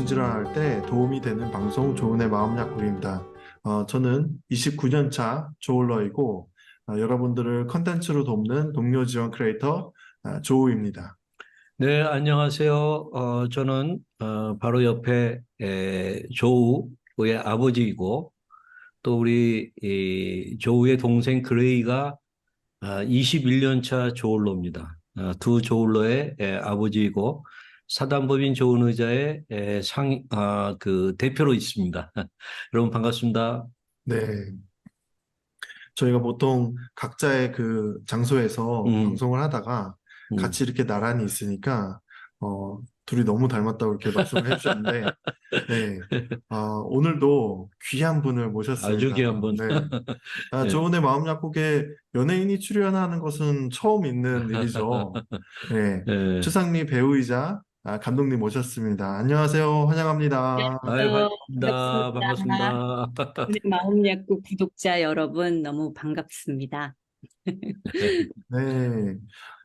정신질환할 때 도움이 되는 방송 조은의 마음약국입니다. 저는 29년 차 조울러이고 여러분들을 컨텐츠로 돕는 동료 지원 크리에이터 조우입니다. 네, 안녕하세요. 저는 바로 옆에 조우의 아버지이고 또 우리 조우의 동생 그레이가 21년 차 조울러입니다. 두 조울러의 아버지이고 사단법인 조은 의자의 그 대표로 있습니다. 여러분 반갑습니다. 네, 저희가 보통 각자의 그 장소에서 음, 방송을 하다가 음. 같이 이렇게 나란히 있으니까 둘이 너무 닮았다고 이렇게 말씀을 해주셨는데 네, 오늘도 귀한 분을 아주 모셨습니다. 귀한 분. 네. 네. 조은의 마음 약국에 연예인이 출연하는 것은 처음 있는 일이죠. 네. 네. 추상미 배우이자 감독님 모셨습니다. 안녕하세요. 환영합니다. 아유, 반갑습니다. 반갑습니다. 반갑습니다. 우리 마음약국 구독자 여러분 너무 반갑습니다. 네.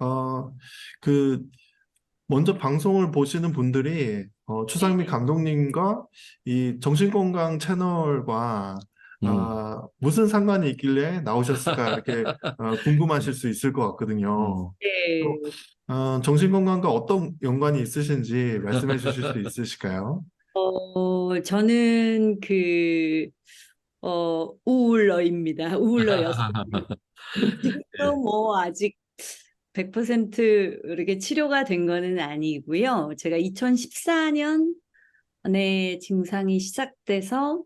어, 그, 먼저 방송을 보시는 분들이 추상미 네. 감독님과 이 정신건강 채널과 음. 무슨 상관이 있길래 나오셨을까 이렇게 궁금하실 수 있을 것 음. 같거든요. 또, 네. 정신건강과 어떤 연관이 있으신지 말씀해 주실 수 있으실까요? 저는 우울러입니다. 우울러였습니다. 지금도 뭐 아직 100% 이렇게 치료가 된 거는 아니고요. 제가 2014년에 증상이 시작돼서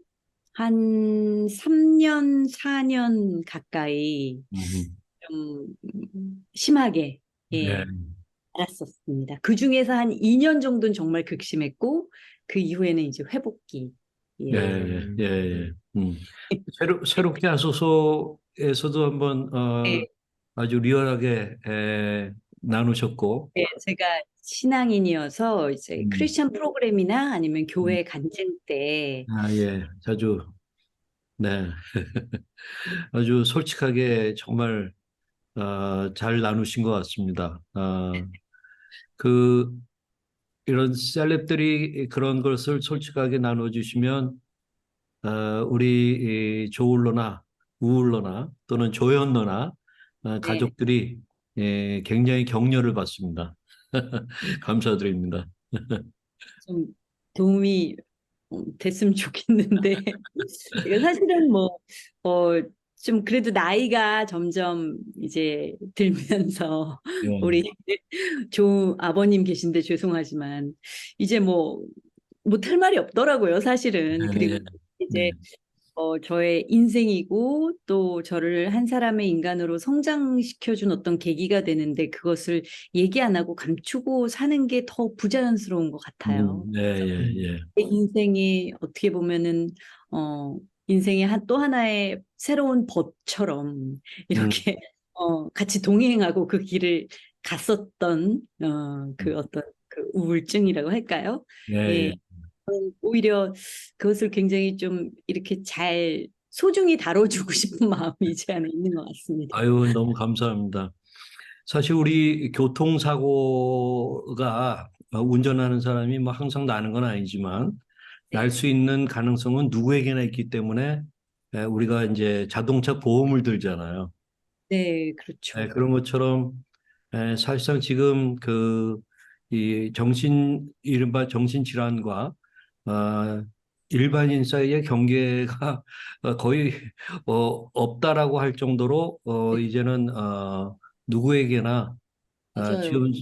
한 3년, 4년 가까이 음. 좀 심하게 네. 알았었습니다. 그 중에서 한 2년 정도는 정말 극심했고 그 이후에는 이제 회복기. 예, 예. 예, 예, 네. 예. 새롭게 하소서에서도 한번 네, 아주 리얼하게 나누셨고, 네, 제가 신앙인이어서 이제 음. 크리스천 프로그램이나 아니면 음. 교회 간증 때 예, 자주, 네, 아주 솔직하게 정말 잘 나누신 것 같습니다. 그 이런 셀럽들이 그런 것을 솔직하게 나눠주시면 우리 이 조울러나 우울러나 또는 조연러나 네, 가족들이 굉장히 격려를 받습니다. 감사드립니다. 좀 도움이 됐으면 좋겠는데 제가 사실은 좀 그래도 나이가 점점 이제 들면서 예, 우리 조 아버님 계신데 죄송하지만 이제 뭐 못할 말이 없더라고요, 사실은. 그리고 네, 네. 이제 저의 인생이고 또 저를 한 사람의 인간으로 성장시켜준 어떤 계기가 되는데 그것을 얘기 안 하고 감추고 사는 게 더 부자연스러운 것 같아요. 예, 예, 예. 내 인생이 어떻게 보면은 어 인생의 또 하나의 새로운 법처럼 음, 이렇게 같이 동행하고 그 길을 갔었던 그 어떤 그 우울증이라고 할까요? 예, 예, 예. 오히려 그것을 굉장히 좀 이렇게 잘 소중히 다뤄주고 싶은 마음이 이제 안에 있는 것 같습니다. 아유, 너무 감사합니다. 사실 우리 교통사고가 운전하는 사람이 뭐 항상 나는 건 아니지만 날 네, 수 있는 가능성은 누구에게나 있기 때문에 우리가 이제 자동차 보험을 들잖아요. 네, 그렇죠. 그런 것처럼 사실상 지금 이 이른바 정신질환과 어, 일반인 사이의 경계가 거의 없다라고 할 정도로 네, 이제는 누구에게나 맞아요. 지금 네,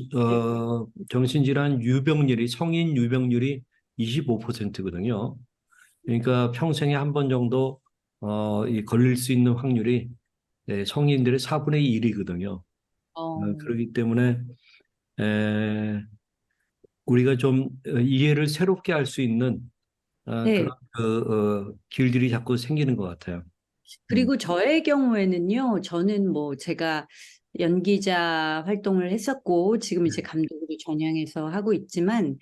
정신질환 유병률이 성인 유병률이 25%거든요. 그러니까 평생에 한 번 정도 이 걸릴 수 있는 확률이 성인들의 4분의 1이거든요. 어, 그렇기 때문에 에, 우리가 좀 이해를 새롭게 할 수 있는 네. 그런 길들이 자꾸 생기는 것 같아요. 음. 그리고 저의 경우에는요, 저는 뭐 제가 연기자 활동을 했었고, 지금 이제 감독으로 전향해서 하고 있지만,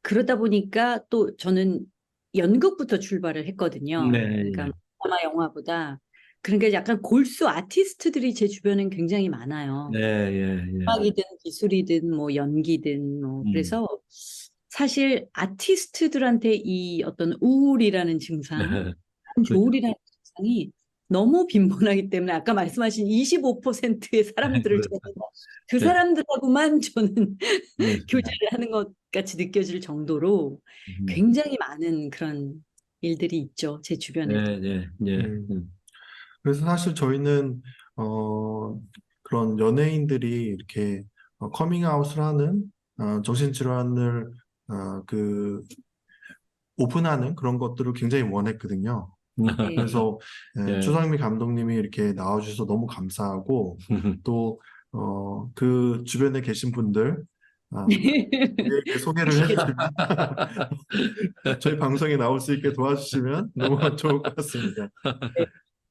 그러다 보니까 또 저는 연극부터 출발을 했거든요. 네, 그러니까 드라마 영화보다. 그러니까 약간 골수 아티스트들이 제 주변엔 굉장히 많아요. 예, 예, 예. 음악이든 기술이든 뭐 연기든 뭐 음, 그래서 사실 아티스트들한테 이 어떤 우울이라는 증상, 그, 조울이라는 증상이 너무 빈번하기 때문에 아까 말씀하신 25%의 사람들을 저는 그 네, 사람들하고만 저는 네, 교제를 하는 것 같이 느껴질 정도로 굉장히 많은 그런 일들이 있죠. 제 주변에도. 네, 네, 네, 음, 그래서 사실 저희는 그런 연예인들이 이렇게 커밍아웃을 하는 정신질환을 그 오픈하는 그런 것들을 굉장히 원했거든요. 네. 그래서 네. 추상미 감독님이 이렇게 나와주셔서 너무 감사하고 또 그 주변에 계신 분들 우리에게 소개를 해주면 저희 방송에 나올 수 있게 도와주시면 너무 좋을 것 같습니다.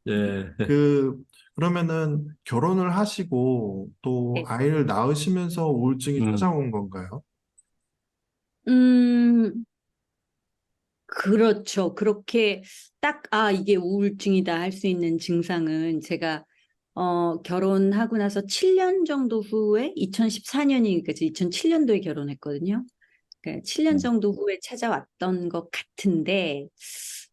네. 그 그러면은 결혼을 하시고 또 네. 아이를 낳으시면서 우울증이 음, 찾아온 건가요? 음, 그렇죠. 그렇게 딱, 아, 이게 우울증이다 할 수 있는 증상은 제가, 결혼하고 나서 7년 정도 후에, 2014년이니까 2007년도에 결혼했거든요. 그러니까 7년 음, 정도 후에 찾아왔던 것 같은데,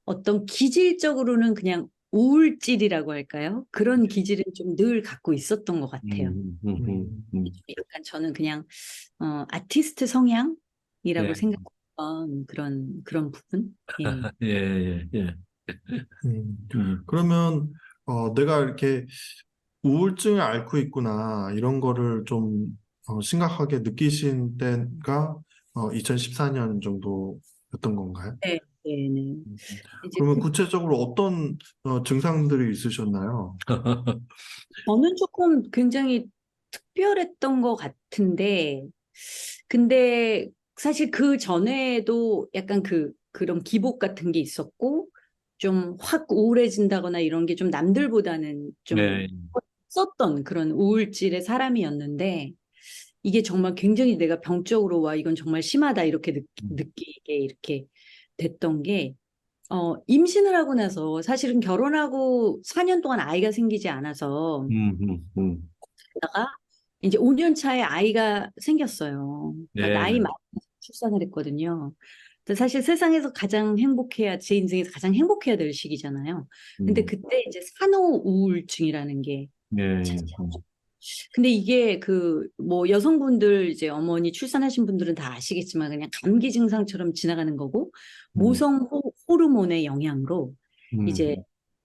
어떤 기질적으로는 그냥 우울질이라고 할까요? 그런 기질은 좀 늘 갖고 있었던 것 같아요. 음, 음, 음, 음, 약간 저는 그냥, 아티스트 성향이라고 예, 생각했던 그런 부분? 예. 예, 예, 예. 음. 음. 그러면 내가 이렇게 우울증을 앓고 있구나 이런 거를 좀 심각하게 느끼신 때가 2014년 정도였던 건가요? 네, 네, 네. 음. 이제 그러면 구체적으로 어떤 증상들이 있으셨나요? 저는 조금 굉장히 특별했던 것 같은데, 근데 사실 그 전에도 약간 그런 기복 같은 게 있었고, 좀 확 우울해진다거나 이런 게 좀 남들보다는 좀 네. 썼던 그런 우울질의 사람이었는데, 이게 정말 굉장히 내가 병적으로 와, 이건 정말 심하다, 이렇게 느끼게 이렇게 됐던 게, 임신을 하고 나서 사실은 결혼하고 4년 동안 아이가 생기지 않아서, 다가 이제 5년 차에 아이가 생겼어요. 그러니까 네. 나이 많이 출산을 했거든요. 근데 사실 세상에서 가장 행복해야, 제 인생에서 가장 행복해야 될 시기잖아요. 근데 음, 그때 이제 산후 우울증이라는 게 네. 찾아왔죠. 근데 이게 뭐 여성분들 이제 어머니 출산하신 분들은 다 아시겠지만 그냥 감기 증상처럼 지나가는 거고 음, 모성 호르몬의 영향으로 이제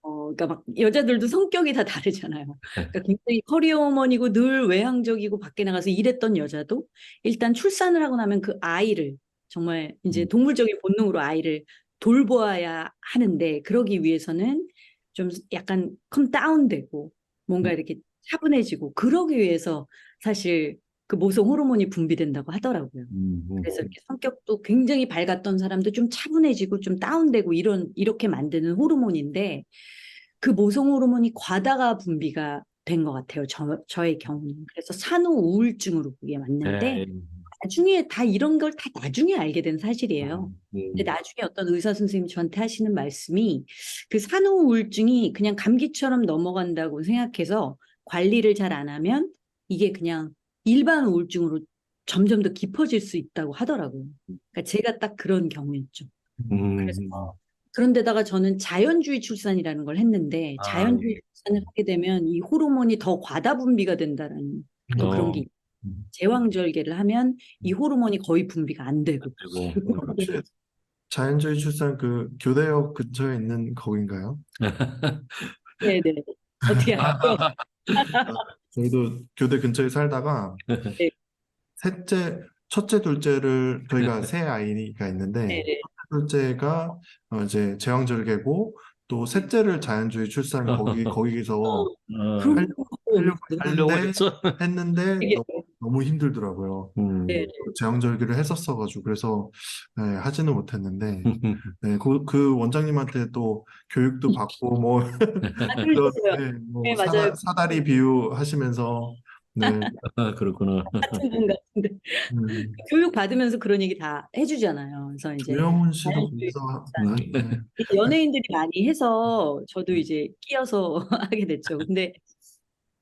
음, 그러니까 막 여자들도 성격이 다 다르잖아요. 그러니까 굉장히 커리어우먼이고 늘 외향적이고 밖에 나가서 일했던 여자도 일단 출산을 하고 나면 그 아이를 정말 이제 음, 동물적인 본능으로 아이를 돌보아야 하는데 그러기 위해서는 좀 약간 컴 다운되고 뭔가 이렇게 차분해지고 그러기 위해서 사실 그 모성 호르몬이 분비된다고 하더라고요. 그래서 이렇게 성격도 굉장히 밝았던 사람도 좀 차분해지고 좀 다운되고 이렇게 만드는 호르몬인데 그 모성 호르몬이 과다가 분비가 된 것 같아요. 저의 경우는. 그래서 산후 우울증으로 그게 왔는데 네. 나중에 다 이런 걸 다 나중에 알게 된 사실이에요. 근데 음, 나중에 어떤 의사 선생님이 저한테 하시는 말씀이 그 산후 우울증이 그냥 감기처럼 넘어간다고 생각해서 관리를 잘 안 하면 이게 그냥 일반 우울증으로 점점 더 깊어질 수 있다고 하더라고요. 그러니까 제가 딱 그런 경우였죠. 그래서 음. 그런데다가 저는 자연주의 출산이라는 걸 했는데 아, 자연주의 출산을 하게 되면 이 호르몬이 더 과다 분비가 된다는 또 그런 게 어, 있어요. 제왕절개를 하면 이 호르몬이 거의 분비가 안 되고. 그리고, 혹시 자연주의 출산 그 교대역 근처에 있는 거긴가요? 네네. 어떻게 아세요? 아, 저희도 교대 근처에 살다가 네, 첫째, 둘째를 저희가 세 아이가 있는데 네네. 둘째가 이제 제왕절개고 또 셋째를 자연주의 출산 거기서 그런 어, 거 하려고 하려고 했어? 했는데 되게 너무 힘들더라고요. 네, 제왕절개를 했었어가지고 그래서 하지는 못했는데 그 원장님한테 또 교육도 받고 뭐 다들 그런 있어요. 뭐 네, 맞아요. 사다리 비유하시면서 네, 그렇구나. 같은 분 같은데 음, 교육 받으면서 그런 얘기 다 해주잖아요. 그래서 이제 조영훈 씨도 자연주의 거기서 음, 네. 연예인들이 많이 해서 저도 이제 끼어서 하게 됐죠. 근데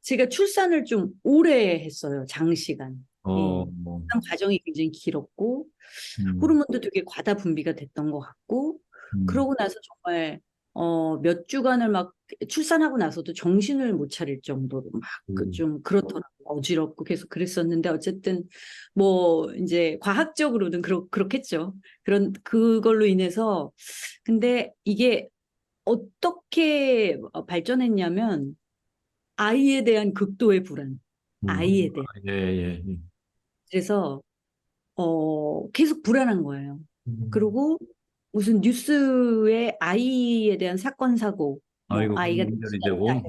제가 출산을 좀 오래 했어요. 장시간. 어, 출산 과정이 굉장히 길었고 음, 호르몬도 되게 과다 분비가 됐던 것 같고 음, 그러고 나서 정말 몇 주간을 막 출산하고 나서도 정신을 못 차릴 정도로 막 음, 좀 그렇더라고요. 어지럽고 계속 그랬었는데 어쨌든 뭐 이제 과학적으로는 그렇겠죠. 그걸로 인해서 근데 이게 어떻게 발전했냐면 아이에 대한 극도의 불안, 음. 아이에 대한. 예, 예. 예. 그래서 계속 불안한 거예요. 음. 그리고 무슨 뉴스에 아이에 대한 사건 사고, 뭐 아이고, 아이가 연결이 되고. 이런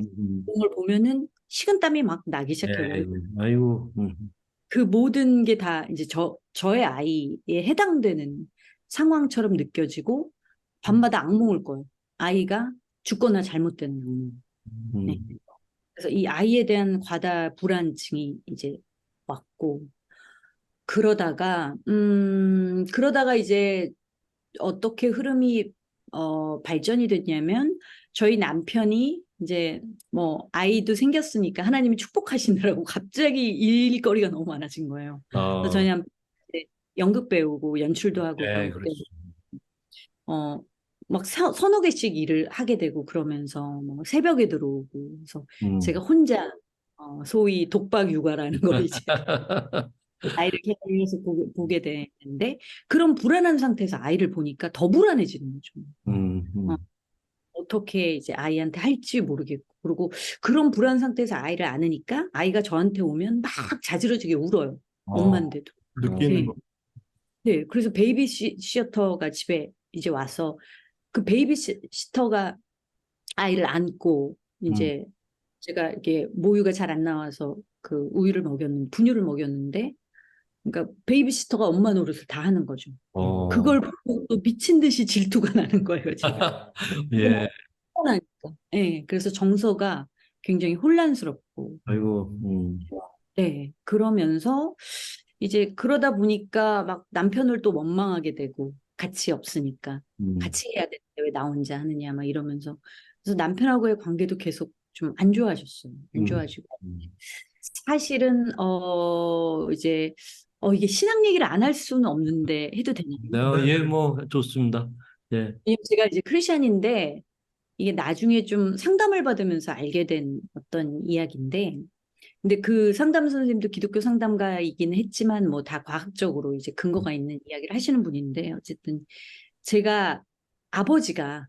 걸 보면은 식은땀이 막 나기 예, 시작하고 예. 아이고, 그 모든 게 다 이제 저의 아이에 해당되는 상황처럼 느껴지고 밤마다 악몽을 꿔요. 아이가 죽거나 잘못되는 악몽. 네. 음, 그래서 이 아이에 대한 과다 불안증이 이제 왔고 그러다가 이제 어떻게 흐름이 발전이 됐냐면 저희 남편이 이제 뭐 아이도 생겼으니까 하나님이 축복하시느라고 갑자기 일거리가 너무 많아진 거예요. 그래서 저희 아, 남편 이제 연극 배우고 연출도 하고 예, 그러기 그렇죠. 때문에 어, 막 서너 개씩 일을 하게 되고 그러면서 뭐 새벽에 들어오고 그래서 제가 음. 혼자 소위 독박 육아라는 걸 이제 아이를 계속해서 보게 되는데 그런 불안한 상태에서 아이를 보니까 더 불안해지는 거죠. 음, 어, 음. 어떻게 이제 아이한테 할지 모르겠고 그리고 그런 불안 상태에서 아이를 안으니까 아이가 저한테 오면 막 자지러지게 울어요. 어, 엄마인데도. 느끼는 네. 거. 네. 그래서 베이비 시터가 집에 이제 와서 그 베이비 시터가 아이를 안고 음, 이제 제가 이게 모유가 잘 안 나와서 그 분유를 먹였는데 그러니까 베이비시터가 엄마 노릇을 다 하는 거죠. 어, 그걸 보고 또 미친 듯이 질투가 나는 거예요, 제가. 예, 혼나니까. 예, 그래서 정서가 굉장히 혼란스럽고, 아이고, 네, 그러면서 이제 그러다 보니까 막 남편을 또 원망하게 되고, 같이 없으니까. 음, 같이 해야 되는데 왜 나 혼자 하느냐, 막 이러면서. 그래서 남편하고의 관계도 계속 좀 안 좋아졌어요. 안 음, 좋아지고. 음. 사실은, 이제, 이게 신앙 얘기를 안 할 수는 없는데 해도 되나요? 네, 예, 뭐, 좋습니다. 예, 왜냐면 제가 이제 크리스천인데 이게 나중에 좀 상담을 받으면서 알게 된 어떤 이야기인데 근데 그 상담 선생님도 기독교 상담가이긴 했지만 뭐 다 과학적으로 이제 근거가 있는 이야기를 하시는 분인데 어쨌든 제가 아버지가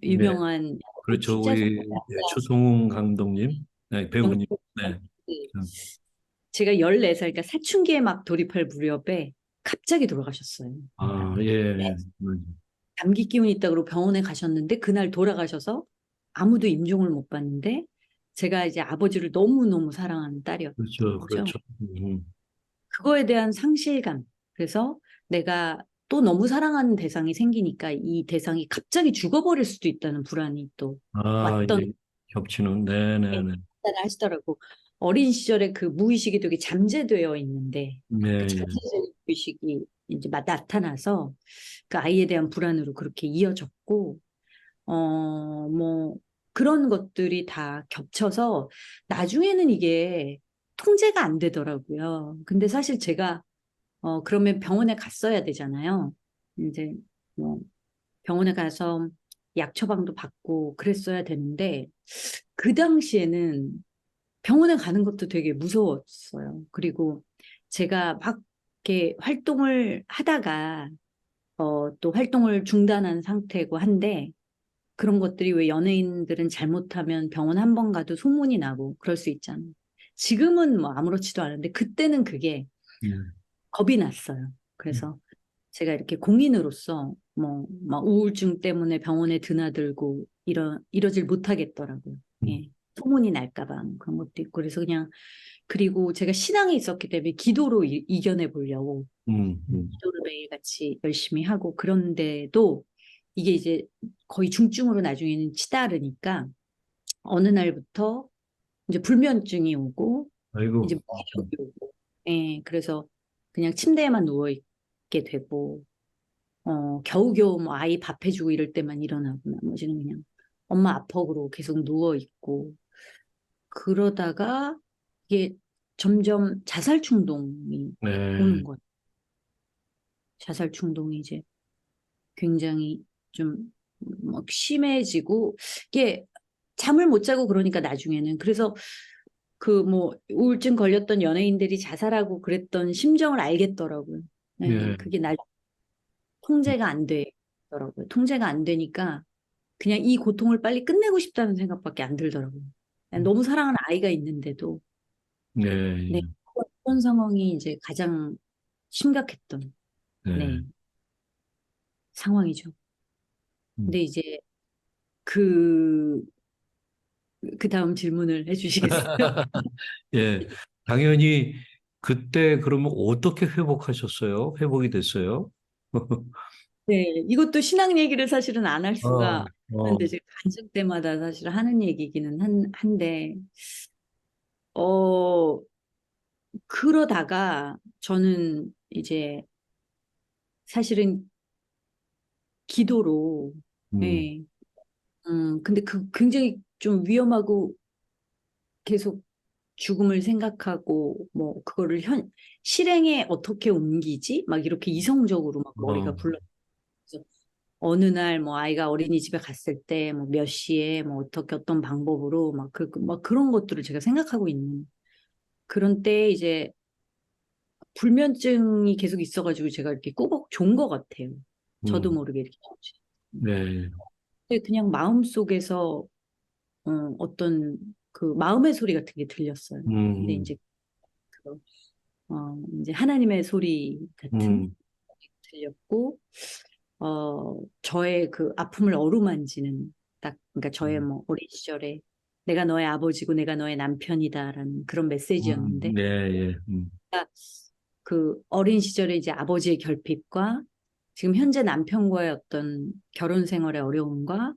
네, 유명한 그렇죠. 투자 우리 예, 추성훈 감독님, 네, 배우님, 네, 참, 제가 14살 그러니까 사춘기에 막 돌입할 무렵에 갑자기 돌아가셨어요. 아, 예, 감기 기운이 있다고 그러고 병원에 가셨는데 그날 돌아가셔서 아무도 임종을 못 봤는데 제가 이제 아버지를 너무너무 사랑하는 딸이었던 그렇죠, 거죠. 그렇죠. 그거에 대한 상실감. 그래서 내가 또 너무 사랑하는 대상이 생기니까 이 대상이 갑자기 죽어버릴 수도 있다는 불안이 또 아, 왔던 예, 겹치는, 네, 네, 네, 판단을 하시더라고. 어린 시절에 그 무의식이 되게 잠재되어 있는데 네, 그 예, 잠재적인 의식이 이제 나타나서 그 아이에 대한 불안으로 그렇게 이어졌고 뭐 그런 것들이 다 겹쳐서 나중에는 이게 통제가 안 되더라고요. 근데 사실 제가 그러면 병원에 갔어야 되잖아요. 이제 뭐 병원에 가서 약 처방도 받고 그랬어야 되는데 그 당시에는 병원에 가는 것도 되게 무서웠어요. 그리고 제가 막 이렇게 활동을 하다가 또 활동을 중단한 상태고 한데 그런 것들이 왜 연예인들은 잘못하면 병원 한 번 가도 소문이 나고 그럴 수 있잖아요. 지금은 뭐 아무렇지도 않은데 그때는 그게 음, 겁이 났어요. 그래서 제가 이렇게 공인으로서 뭐 막 우울증 때문에 병원에 드나들고 이러질 못하겠더라고요. 음, 예. 소문이 날까 봐 그런 것도 있고 그래서 그냥 그리고 제가 신앙이 있었기 때문에 기도로 이겨내 보려고 음. 기도를 매일같이 열심히 하고 그런데도 이게 이제 거의 중증으로 나중에는 치달으니까 어느 날부터 이제 불면증이 오고 이제 아이고, 무기력이 오고 예, 그래서 그냥 침대에만 누워 있게 되고 겨우겨우 뭐 아이 밥 해주고 이럴 때만 일어나고 나머지는 그냥 엄마 아퍼 그러고 계속 누워 있고 그러다가 이게 점점 자살 충동이 네. 오는 거예요. 자살 충동이 이제 굉장히 좀 막 심해지고 이게 잠을 못 자고 그러니까 나중에는 그래서 그 뭐 우울증 걸렸던 연예인들이 자살하고 그랬던 심정을 알겠더라고요. 네, 네. 그게 통제가 안 되더라고요. 통제가 안 되니까 그냥 이 고통을 빨리 끝내고 싶다는 생각밖에 안 들더라고요. 그냥 너무 사랑하는 아이가 있는데도 네. 네, 그런 상황이 이제 가장 심각했던 네. 네, 상황이죠. 음. 근데 이제 그 다음 질문을 해주시겠어요? 예. 당연히 그때 그러면 어떻게 회복하셨어요? 회복이 됐어요? 네, 이것도 신앙 얘기를 사실은 안 할 어, 수가 어, 없는데 제가 간증 때마다 사실 하는 얘기기는 한데 그러다가 저는 이제 사실은 기도로 음, 예, 근데 그 굉장히 좀 위험하고 계속 죽음을 생각하고 뭐 그거를 실행에 어떻게 옮기지? 막 이렇게 이성적으로 막 머리가 어, 굴러. 어느 날 뭐 아이가 어린이집에 갔을 때 뭐 몇 시에 뭐 어떻게 어떤 방법으로 막 그런 것들을 제가 생각하고 있는 그런 때에 이제 불면증이 계속 있어가지고 제가 이렇게 꼬박 좋은 것 같아요. 저도 음, 모르게 이렇게. 네, 근데 그냥 마음속에서 어떤 그 마음의 소리 같은 게 들렸어요. 근데 음, 이제 그, 이제 하나님의 소리 같은 음, 들렸고 저의 그 아픔을 어루만지는 딱, 그러니까 저의 음, 뭐 어린 시절에 내가 너의 아버지고 내가 너의 남편이다라는 그런 메시지였는데, 네, 예, 그 어린 시절에 이제 아버지의 결핍과 지금 현재 남편과의 어떤 결혼 생활의 어려움과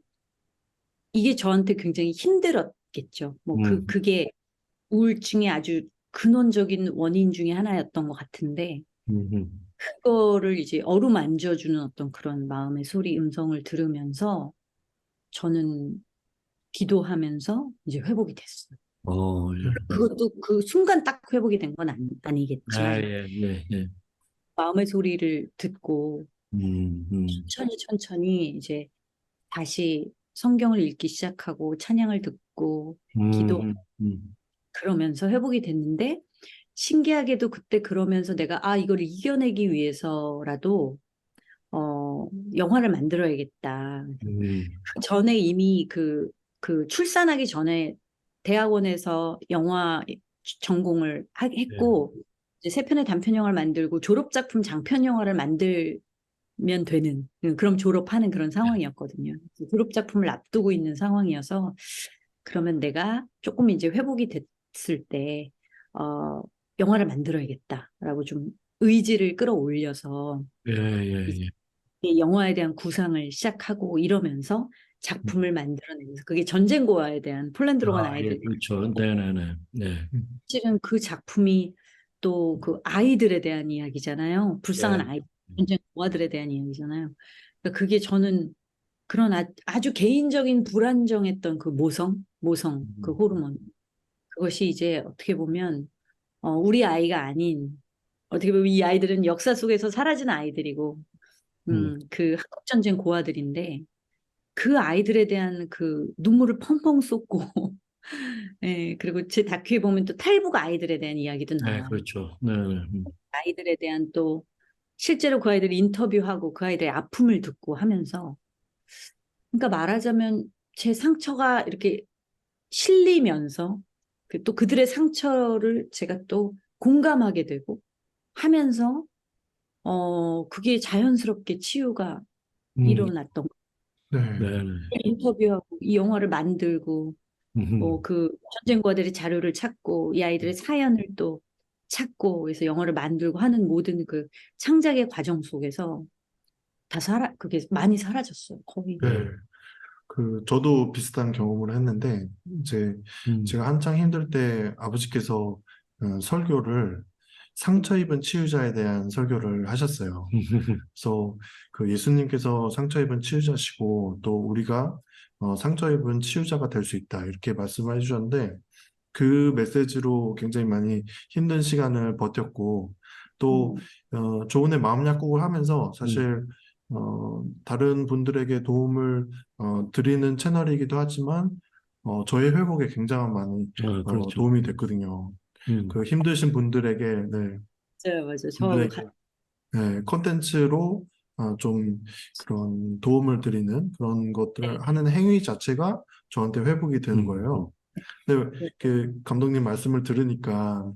이게 저한테 굉장히 힘들었겠죠. 뭐 음, 그게 우울증의 아주 근원적인 원인 중에 하나였던 것 같은데, 음, 그거를 이제 어루만져주는 어떤 그런 마음의 소리, 음성을 들으면서 저는 기도하면서 이제 회복이 됐어요. 예, 그것도 그 순간 딱 회복이 된 건 아, 아니겠지만 예, 네, 예, 마음의 소리를 듣고 음, 음, 천천히 천천히 이제 다시 성경을 읽기 시작하고 찬양을 듣고 기도 음, 그러면서 회복이 됐는데 신기하게도 그때 그러면서 내가 이걸 이겨내기 위해서라도 영화를 만들어야겠다. 음, 그 전에 이미 그 출산하기 전에 대학원에서 영화 전공을 예, 했고 이제 세 편의 단편 영화를 만들고 졸업 작품 장편 영화를 만들면 되는 그럼 졸업하는 그런 상황이었거든요. 졸업 작품을 앞두고 있는 상황이어서 그러면 내가 조금 이제 회복이 됐을 때 어, 영화를 만들어야겠다라고 좀 의지를 끌어올려서 예, 예, 예. 이 영화에 대한 구상을 시작하고 이러면서 작품을 만들어내면서 그게 전쟁고아에 대한 폴란드로 간 아, 예, 아이들 그렇죠. 네, 네, 네, 네, 실은 그 작품이 또 그 아이들에 대한 이야기잖아요. 불쌍한 예, 아이 전쟁고아들에 대한 이야기잖아요. 그러니까 그게 저는 그런 아주 개인적인 불안정했던 그 모성 그 음, 호르몬 그것이 이제 어떻게 보면 우리 아이가 아닌 어떻게 보면 이 아이들은 역사 속에서 사라진 아이들이고 음, 그 한국전쟁 고아들인데 그 아이들에 대한 그 눈물을 펑펑 쏟고 예, 그리고 제 다큐에 보면 또 탈북 아이들에 대한 이야기도 네, 나와요. 그렇죠. 네, 네, 아이들에 대한 또 실제로 그 아이들 인터뷰하고 그 아이들의 아픔을 듣고 하면서 그러니까 말하자면 제 상처가 이렇게 실리면서 또 그들의 상처를 제가 또 공감하게 되고 하면서 그게 자연스럽게 치유가 음, 일어났던 네. 네, 네, 인터뷰하고 이 영화를 만들고 뭐 음, 그 전쟁과들의 자료를 찾고 이 아이들의 사연을 또 찾고 그래서 영화를 만들고 하는 모든 그 창작의 과정 속에서 그게 많이 사라졌어요. 거의. 네. 저도 비슷한 경험을 했는데, 이제 음, 제가 한창 힘들 때 아버지께서 설교를 상처 입은 치유자에 대한 설교를 하셨어요. 그래서 그 예수님께서 상처 입은 치유자시고 또 우리가 상처 입은 치유자가 될 수 있다. 이렇게 말씀해 주셨는데, 그 메시지로 굉장히 많이 힘든 시간을 버텼고 또 조은의 마음 약국을 하면서 사실 다른 분들에게 도움을 드리는 채널이기도 하지만 저의 회복에 굉장히 많이 그렇죠. 도움이 됐거든요. 그 힘드신 분들에게 네, 맞아요, 맞아요. 분들에게 네, 컨텐츠로 좀 그런 도움을 드리는 그런 것들을 하는 행위 자체가 저한테 회복이 되는 거예요. 근데 그 감독님 말씀을 들으니까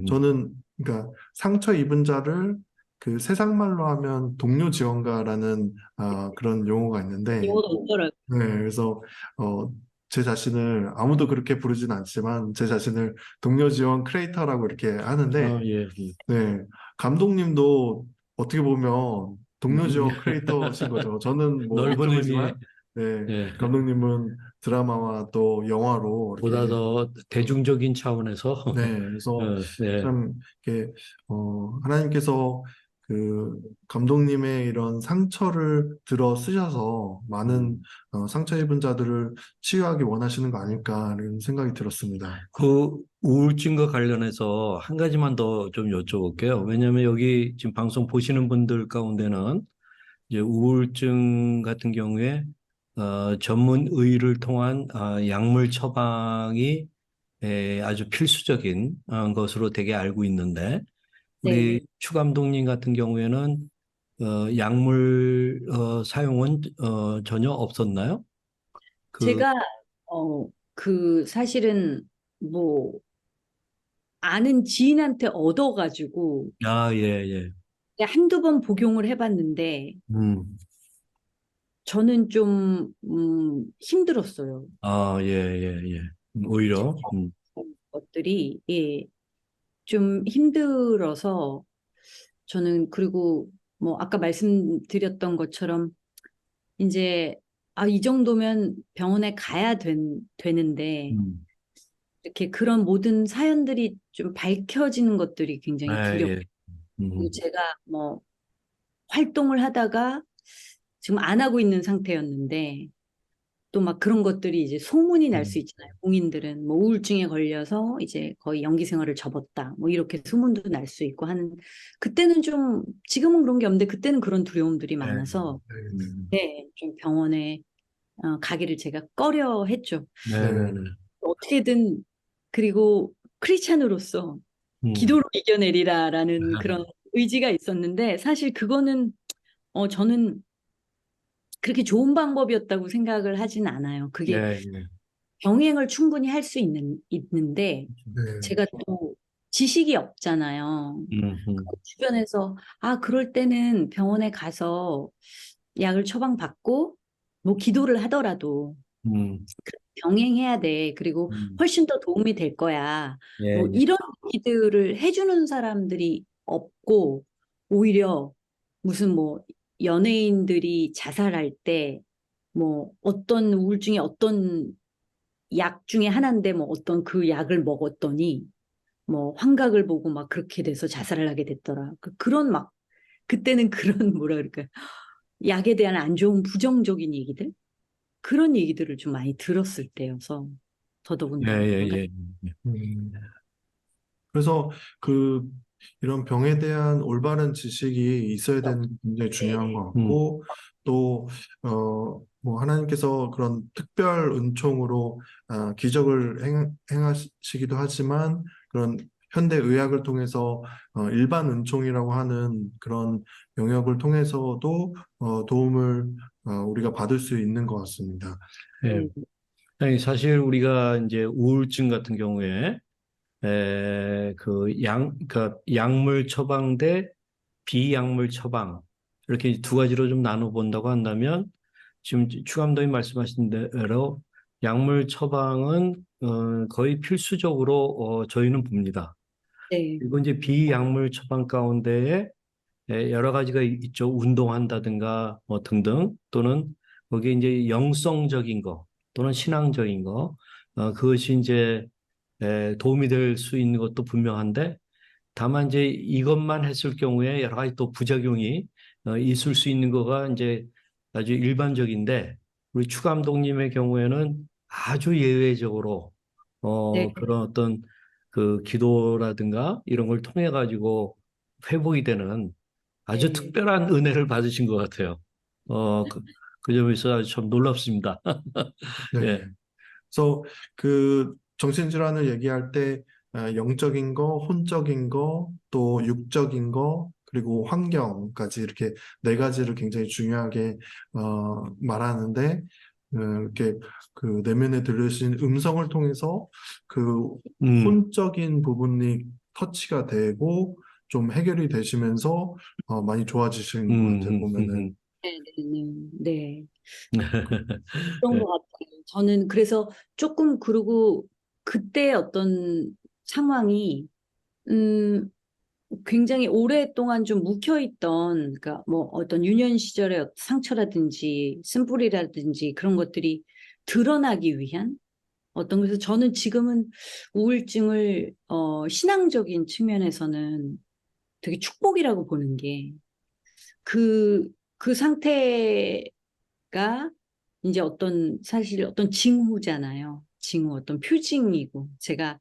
저는 그러니까 상처 입은 자를 그 세상 말로 하면 동료 지원가라는 그런 용어가 있는데 용어가 없더라고요. 네, 그래서 어, 제 자신을 아무도 그렇게 부르진 않지만 제 자신을 동료 지원 크리에이터라고 이렇게 하는데 예. 네, 감독님도 어떻게 보면 동료 지원 크리에이터신 거죠. 저는 뭐 넓은 의미의, 유튜브지만 네, 예, 감독님은 드라마와 또 영화로 보다 이렇게 더 대중적인 차원에서, 네, 그래서 네. 참 이렇게 하나님께서 그 감독님의 이런 상처를 들어 쓰셔서 많은 상처 입은 자들을 치유하기 원하시는 거 아닐까라는 생각이 들었습니다. 그 우울증과 관련해서 한 가지만 더 좀 여쭤볼게요. 왜냐하면 여기 지금 방송 보시는 분들 가운데는 이제 우울증 같은 경우에 전문 의를 통한 약물 처방이 아주 필수적인 것으로 되게 알고 있는데 네. 우리 추 감독님 같은 경우에는 약물 사용은 전혀 없었나요? 그, 제가 사실은 뭐 아는 지인한테 얻어가지고 예. 한두 번 복용을 해봤는데 음. 저는 좀 힘들었어요. 예. 오히려, 것들이 좀 힘들어서 저는 그리고 뭐 아까 말씀드렸던 것처럼 이제 이 정도면 병원에 가야 되는데 음. 이렇게 그런 모든 사연들이 좀 밝혀지는 것들이 굉장히 두렵고 예. 음. 제가 뭐 활동을 하다가 지금 안 하고 있는 상태였는데 또 막 그런 것들이 이제 소문이 날 수 있잖아요. 공인들은 뭐 우울증에 걸려서 이제 거의 연기 생활을 접었다. 뭐 이렇게 소문도 날 수 있고 하는 그때는 좀 지금은 그런 게 없는데 그때는 그런 두려움들이 네. 많아서 음. 네, 좀 병원에 가기를 제가 꺼려 했죠. 네, 네네네. 어떻게든 그리고 크리스찬으로서 음. 기도로 이겨내리라라는 그런 의지가 있었는데 사실 그거는 저는 그렇게 좋은 방법이었다고 생각을 하진 않아요. 그게 예. 병행을 충분히 할 수 있는데 네, 제가 또 지식이 없잖아요. 음. 주변에서 그럴 때는 병원에 가서 약을 처방받고 뭐 기도를 하더라도 음. 병행해야 돼. 그리고 음. 훨씬 더 도움이 될 거야. 뭐 예. 이런 얘기들을 해주는 사람들이 없고 오히려 무슨 뭐 연예인들이 자살할 때 뭐 어떤 우울증의 어떤 약 중에 하나인데 뭐 어떤 그 약을 먹었더니 뭐 환각을 보고 막 그렇게 돼서 자살을 하게 됐더라. 그런 막 그때는 그런 뭐라 그럴까 약에 대한 안 좋은 부정적인 얘기들 그런 얘기들을 좀 많이 들었을 때여서 더더군다나 그러니까 예. 음, 그래서 그 이런 병에 대한 올바른 지식이 있어야 되는 게 굉장히 중요한 것 음. 같고 또 뭐 하나님께서 그런 특별 은총으로 기적을 행하시기도 하지만 그런 현대 의학을 통해서 일반 은총이라고 하는 그런 영역을 통해서도 도움을 우리가 받을 수 있는 것 같습니다. 예. 아니, 사실 우리가 이제 우울증 같은 경우에 그러니까 약물 처방 대 비약물 처방 이렇게 두 가지로 좀 나눠 본다고 한다면 지금 추 감독님 말씀하신 대로 약물 처방은 거의 필수적으로 저희는 봅니다. 네, 그리고 이제 비약물 처방 가운데에 여러 가지가 있죠. 운동한다든가 뭐 등등 또는 거기에 이제 영성적인 거 또는 신앙적인 거 그것이 이제 도움이 될 수 있는 것도 분명한데 다만 이제 이것만 했을 경우에 여러 가지 또 부작용이 있을 수 있는 거가 이제 아주 일반적인데 우리 추 감독님의 경우에는 아주 예외적으로 네, 그런 어떤 그 기도라든가 이런 걸 통해 가지고 회복이 되는 아주 네, 특별한 은혜를 받으신 것 같아요. 그 점에서 아주 참 놀랍습니다. 네. 예. 그래서 그 정신질환을 얘기할 때 영적인 거, 혼적인 거, 또 육적인 거, 그리고 환경까지 이렇게 네 가지를 굉장히 중요하게 말하는데 이렇게 그 내면에 들으신 음성을 통해서 그 음, 혼적인 부분이 터치가 되고 좀 해결이 되시면서 많이 좋아지시는 것 같아요, 보면은. 음. 네, 네, 네. 네. 그런 네. 것 같아요. 저는 그래서 조금 그러고 그때 어떤 상황이 음, 굉장히 오랫동안 좀 묵혀있던, 그러니까 뭐 어떤 유년 시절의 상처라든지 쓴뿌리라든지 그런 것들이 드러나기 위한 어떤, 그래서 저는 지금은 우울증을 신앙적인 측면에서는 되게 축복이라고 보는 게 그, 그 상태가 이제 어떤 사실 어떤 징후잖아요. 징후, 어떤 표징이고 제가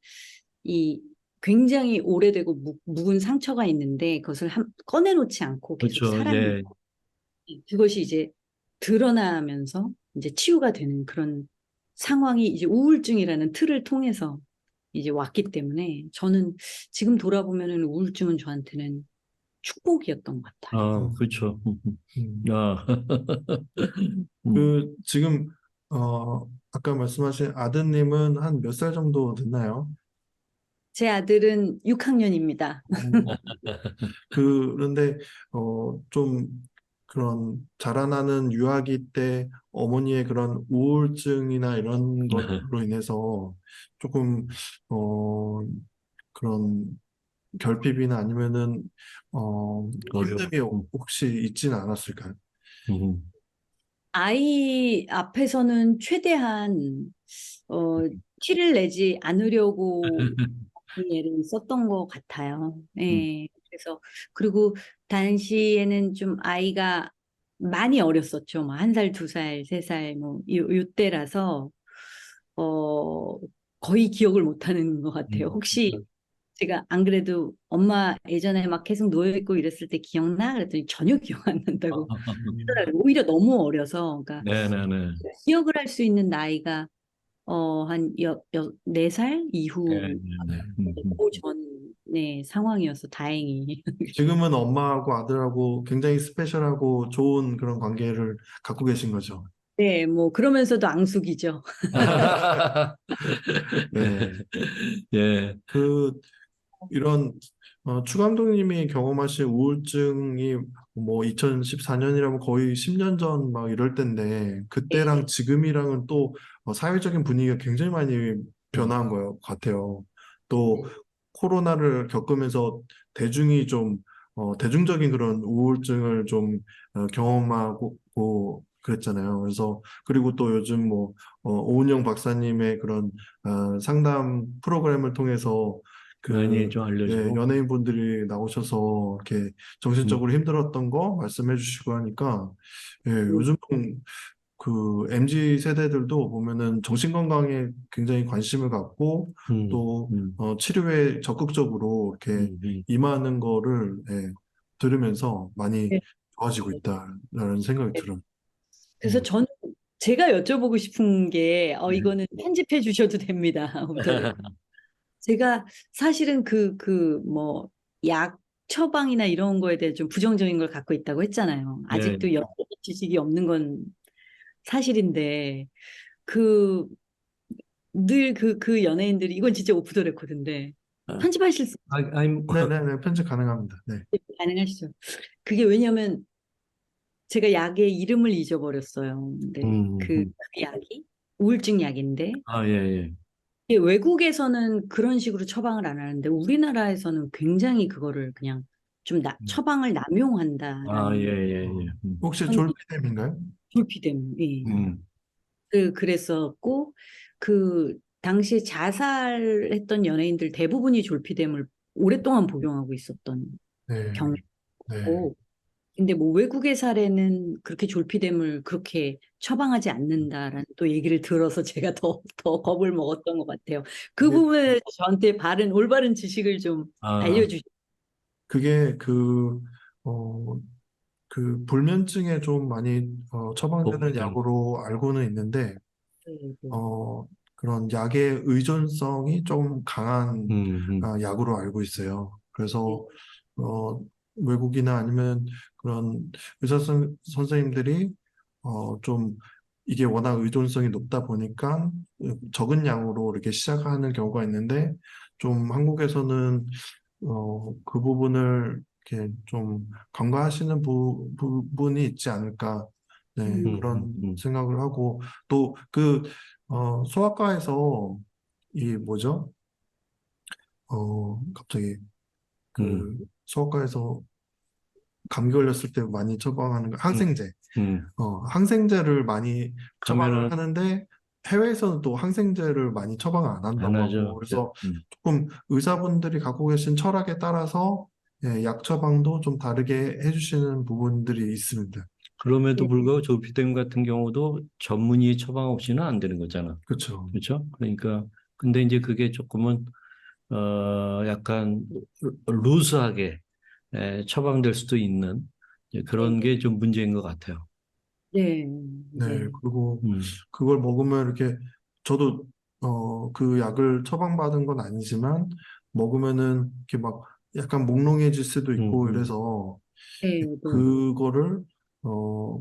이 굉장히 오래되고 묵은 상처가 있는데 그것을 꺼내놓지 않고 계속 그렇죠. 살아내 예. 그것이 이제 드러나면서 이제 치유가 되는 그런 상황이 이제 우울증이라는 틀을 통해서 이제 왔기 때문에 저는 지금 돌아보면은 우울증은 저한테는 축복이었던 것 같아요. 그렇죠. 음. 아, 음. 그 지금 아까 말씀하신 아드님은 한 몇 살 정도 됐나요? 제 아들은 6학년입니다. 그런데 좀 그런 자라나는 유아기 때 어머니의 그런 우울증이나 이런 걸로 인해서 조금 어 그런 결핍이나 아니면은 어려워. 힘듦이 혹시 있지는 않았을까요? 음. 아이 앞에서는 최대한 어, 티를 내지 않으려고 애를 썼던 것 같아요. 음. 예. 그래서 그리고 당시에는 좀 아이가 많이 어렸었죠. 뭐 1살, 2살, 3살 뭐 요때라서 어, 거의 기억을 못하는 것 같아요. 음. 혹시 제가 안 그래도 엄마 예전에 막 계속 누워있고 이랬을 때 기억나? 그랬더니 전혀 기억 안 난다고 음, 하더라고요. 오히려 너무 어려서. 그러니까 네네네. 기억을 할 수 있는 나이가 한 4살 네네네. 이후 그 전의 상황이어서 다행히. 지금은 엄마하고 아들하고 굉장히 스페셜하고 좋은 그런 관계를 갖고 계신 거죠. 네, 뭐 그러면서도 앙숙이죠. 네. 예. 그 이런 추 감독님이 경험하신 우울증이 뭐 2014년이라면 거의 10년 전 막 이럴 때인데 네, 그때랑 지금이랑은 또 사회적인 분위기가 굉장히 많이 변한 것 같아요. 또 코로나를 겪으면서 대중이 좀 대중적인 그런 우울증을 좀 경험하고 그랬잖아요. 그래서 그리고 또 요즘 뭐 오은영 박사님의 그런 상담 프로그램을 통해서 많이 그 좀 예, 알려주고. 연예인분들이 나오셔서 이렇게 음. 정신적으로 힘들었던 거 말씀해 주시고 하니까 예, 음, 요즘 그 MZ 세대들도 보면은 정신 건강에 굉장히 관심을 갖고 음. 또 음. 치료에 적극적으로 이렇게 음. 임하는 거를 들으면서 많이 네. 좋아지고 있다라는 생각이 들어요. 그래서 음. 저는 제가 여쭤보고 싶은 게 네. 이거는 편집해 주셔도 됩니다. 오더레. 제가 사실은 뭐 약 처방이나 이런 거에 대해 좀 부정적인 걸 갖고 있다고 했잖아요. 네. 아직도 여러 지식이 없는 건 사실인데 그 늘 그 연예인들이 이건 진짜 오프 더 레코드인데 편집하실 수 I'm, 네네네, 편집 가능합니다. 네. 가능하시죠? 그게 왜냐면 제가 약의 이름을 잊어버렸어요. 근데 음. 그 약이 우울증 약인데 예, 예. 이게 외국에서는 그런 식으로 처방을 안 하는데 우리나라에서는 굉장히 그거를 그냥 좀 처방을 예, 남용한다라는 예, 예. 혹시 그런 졸피뎀인가요? 불피됨. 예. 음. 그랬었고 당시에 자살했던 연예인들 대부분이 졸피뎀을 오랫동안 복용하고 있었던 네. 네. 경우고 근데 뭐 외국의 사례는 그렇게 졸피뎀을 그렇게 처방하지 않는다라는 또 얘기를 들어서 제가 더 겁을 먹었던 것 같아요. 그 그게, 부분에 저한테 올바른 지식을 좀 아, 알려주시죠. 그게 어, 그 불면증에 좀 많이 도움이 처방되는 되는. 약으로 알고는 있는데 네, 네. 그런 약의 의존성이 좀 강한 음. 약으로 알고 있어요. 네, 그래서 외국이나 아니면 그런 선생님들이 좀 이게 워낙 의존성이 높다 보니까 적은 양으로 이렇게 시작하는 경우가 있는데 좀 한국에서는 그 부분을 이렇게 좀 간과하시는 부분이 있지 않을까. 네, 음, 그런 음. 생각을 하고 또 소아과에서 이 뭐죠? 갑자기 음. 그 소아과에서 감기 걸렸을 때 많이 처방하는 거 음. 항생제. 음. 항생제를 많이 처방을 가면은 하는데 해외에서는 또 항생제를 많이 처방을 안 안 한다고 하고 하죠. 그래서 조금 의사분들이 갖고 계신 철학에 따라서 예, 약 처방도 좀 다르게 해주시는 부분들이 있습니다. 그럼에도 네, 불구하고 조피뎀 같은 경우도 전문의 처방 없이는 안 되는 거잖아. 그렇죠. 그렇죠? 그러니까 근데 이제 그게 조금은 약간 루스하게 처방될 수도 있는 이제 네, 그런 게 좀 문제인 것 같아요. 네, 네, 네. 그리고 음. 그걸 먹으면 이렇게 저도 그 약을 처방받은 건 아니지만 먹으면은 이렇게 막 약간 몽롱해질 수도 있고 음. 이래서 네, 네. 그거를 어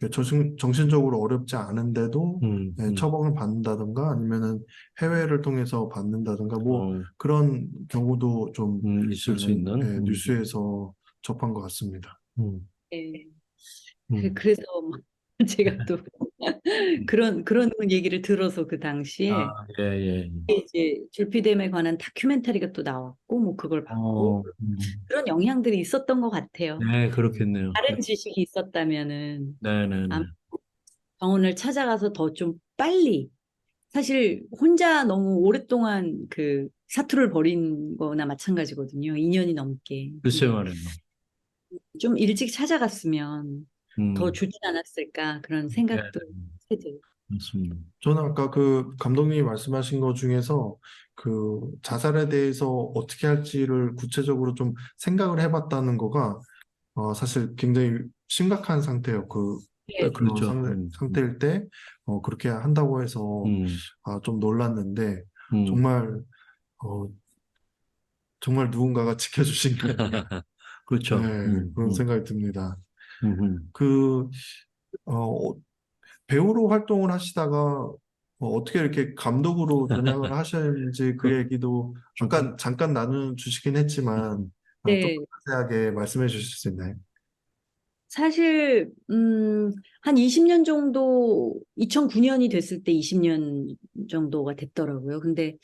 이렇게 정신적으로 어렵지 않은데도 음. 예, 음. 처방을 받는다든가 아니면은 해외를 통해서 받는다든가 뭐 어, 그런 경우도 좀 있을 수 있는. 예, 뉴스에서 접한 것 같습니다. 음. 네. 음. 그래서 막 제가 또 음. 그런 얘기를 들어서 그 아, 당시에 예, 예. 이제 졸피뎀에 관한 다큐멘터리가 또 나왔고 뭐 그걸 봤고 그런 영향들이 있었던 것 같아요. 네, 그렇겠네요. 다른 지식이 있었다면은 네, 네, 아마 네. 병원을 찾아가서 더 좀 빨리 사실 혼자 너무 오랫동안 그 사투를 벌인 거나 마찬가지거든요. 2년이 넘게. 글쎄 근데 말이에요. 좀 일찍 찾아갔으면 더 음. 좋지 않았을까 그런 네, 생각도 네, 하게 돼요. 맞습니다. 저는 아까 그 감독님이 말씀하신 것 중에서 그 자살에 대해서 어떻게 할지를 구체적으로 좀 생각을 해봤다는 거가 사실 굉장히 심각한 상태예요. 네, 그런 그렇죠. 상태일 때 그렇게 한다고 해서 음. 좀 놀랐는데 음. 정말 어, 정말 누군가가 지켜주신 게 아닌가 네, 그렇죠. 그런 생각이 듭니다. 음. 그 어, 배우로 활동을 하시다가 어떻게 이렇게 감독으로 전향을 하셨는지 그 얘기도 잠깐 나눠주시긴 했지만 좀 네. 자세하게 말씀해 주실 수 있나요? 사실 한 20년 정도 2009년이 됐을 때 20년 정도가 됐더라고요. 근데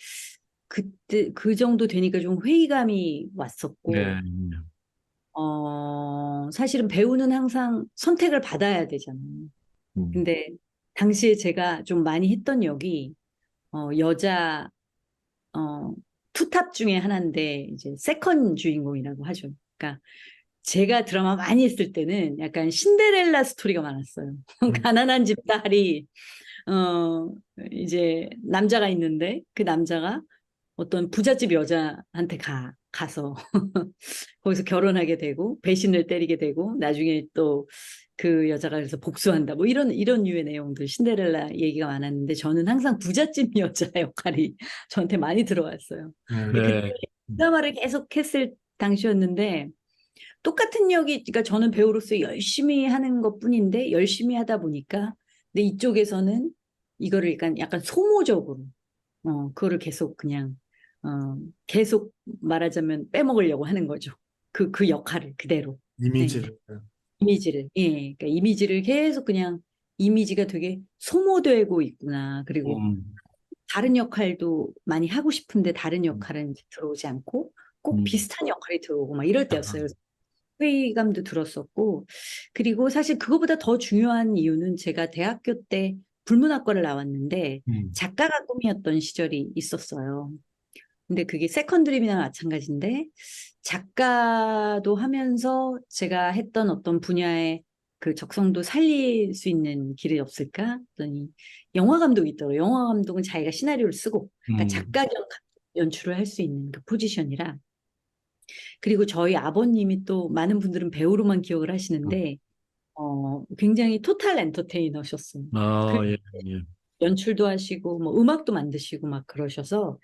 그때 그 정도 되니까 좀 회의감이 왔었고 네. 사실은 배우는 항상 선택을 받아야 되잖아요. 음. 근데 당시에 제가 좀 많이 했던 역이 여자 어, 투탑 중에 하나인데 이제 세컨 주인공이라고 하죠. 그러니까 제가 드라마 많이 했을 때는 약간 신데렐라 스토리가 많았어요. 음, 가난한 집 딸이 어 이제 남자가 있는데 그 남자가 어떤 부잣집 여자한테 가서 거기서 결혼하게 되고 배신을 때리게 되고 나중에 또 그 여자가 그래서 복수한다 뭐 이런 류의 내용들 신데렐라 얘기가 많았는데 저는 항상 부잣집 여자 역할이 저한테 많이 들어왔어요. 네. 근데 그때 네. 드라마를 계속 했을 당시였는데 똑같은 역이 그러니까 저는 배우로서 열심히 하는 것뿐인데 열심히 하다 보니까 근데 이쪽에서는 이거를 약간 소모적으로 그거를 계속 그냥 계속 말하자면 빼먹으려고 하는 거죠. 그 역할을 그대로. 네. 이미지를 이미지를. 예. 그러니까 이미지를 계속 그냥 이미지가 되게 소모되고 있구나. 그리고 음. 다른 역할도 많이 하고 싶은데 다른 음. 역할은 이제 들어오지 않고 꼭 음. 비슷한 역할이 들어오고 막 이럴 아, 때였어요. 그래서 회의감도 들었었고 그리고 사실 그거보다 더 중요한 이유는 제가 대학교 때 불문학과를 나왔는데 음. 작가가 꿈이었던 시절이 있었어요. 근데 그게 세컨드림이나 마찬가지인데 작가도 하면서 제가 했던 어떤 분야의 그 적성도 살릴 수 있는 길이 없을까? 했더니 영화 감독이 있더라고요. 영화 감독은 자기가 시나리오를 쓰고 그러니까 작가 겸 연출을 할 수 있는 그 포지션이라. 그리고 저희 아버님이 또 많은 분들은 배우로만 기억을 하시는데 굉장히 토탈 엔터테이너셨어요. 그 예, 예. 연출도 하시고 뭐 음악도 만드시고 막 그러셔서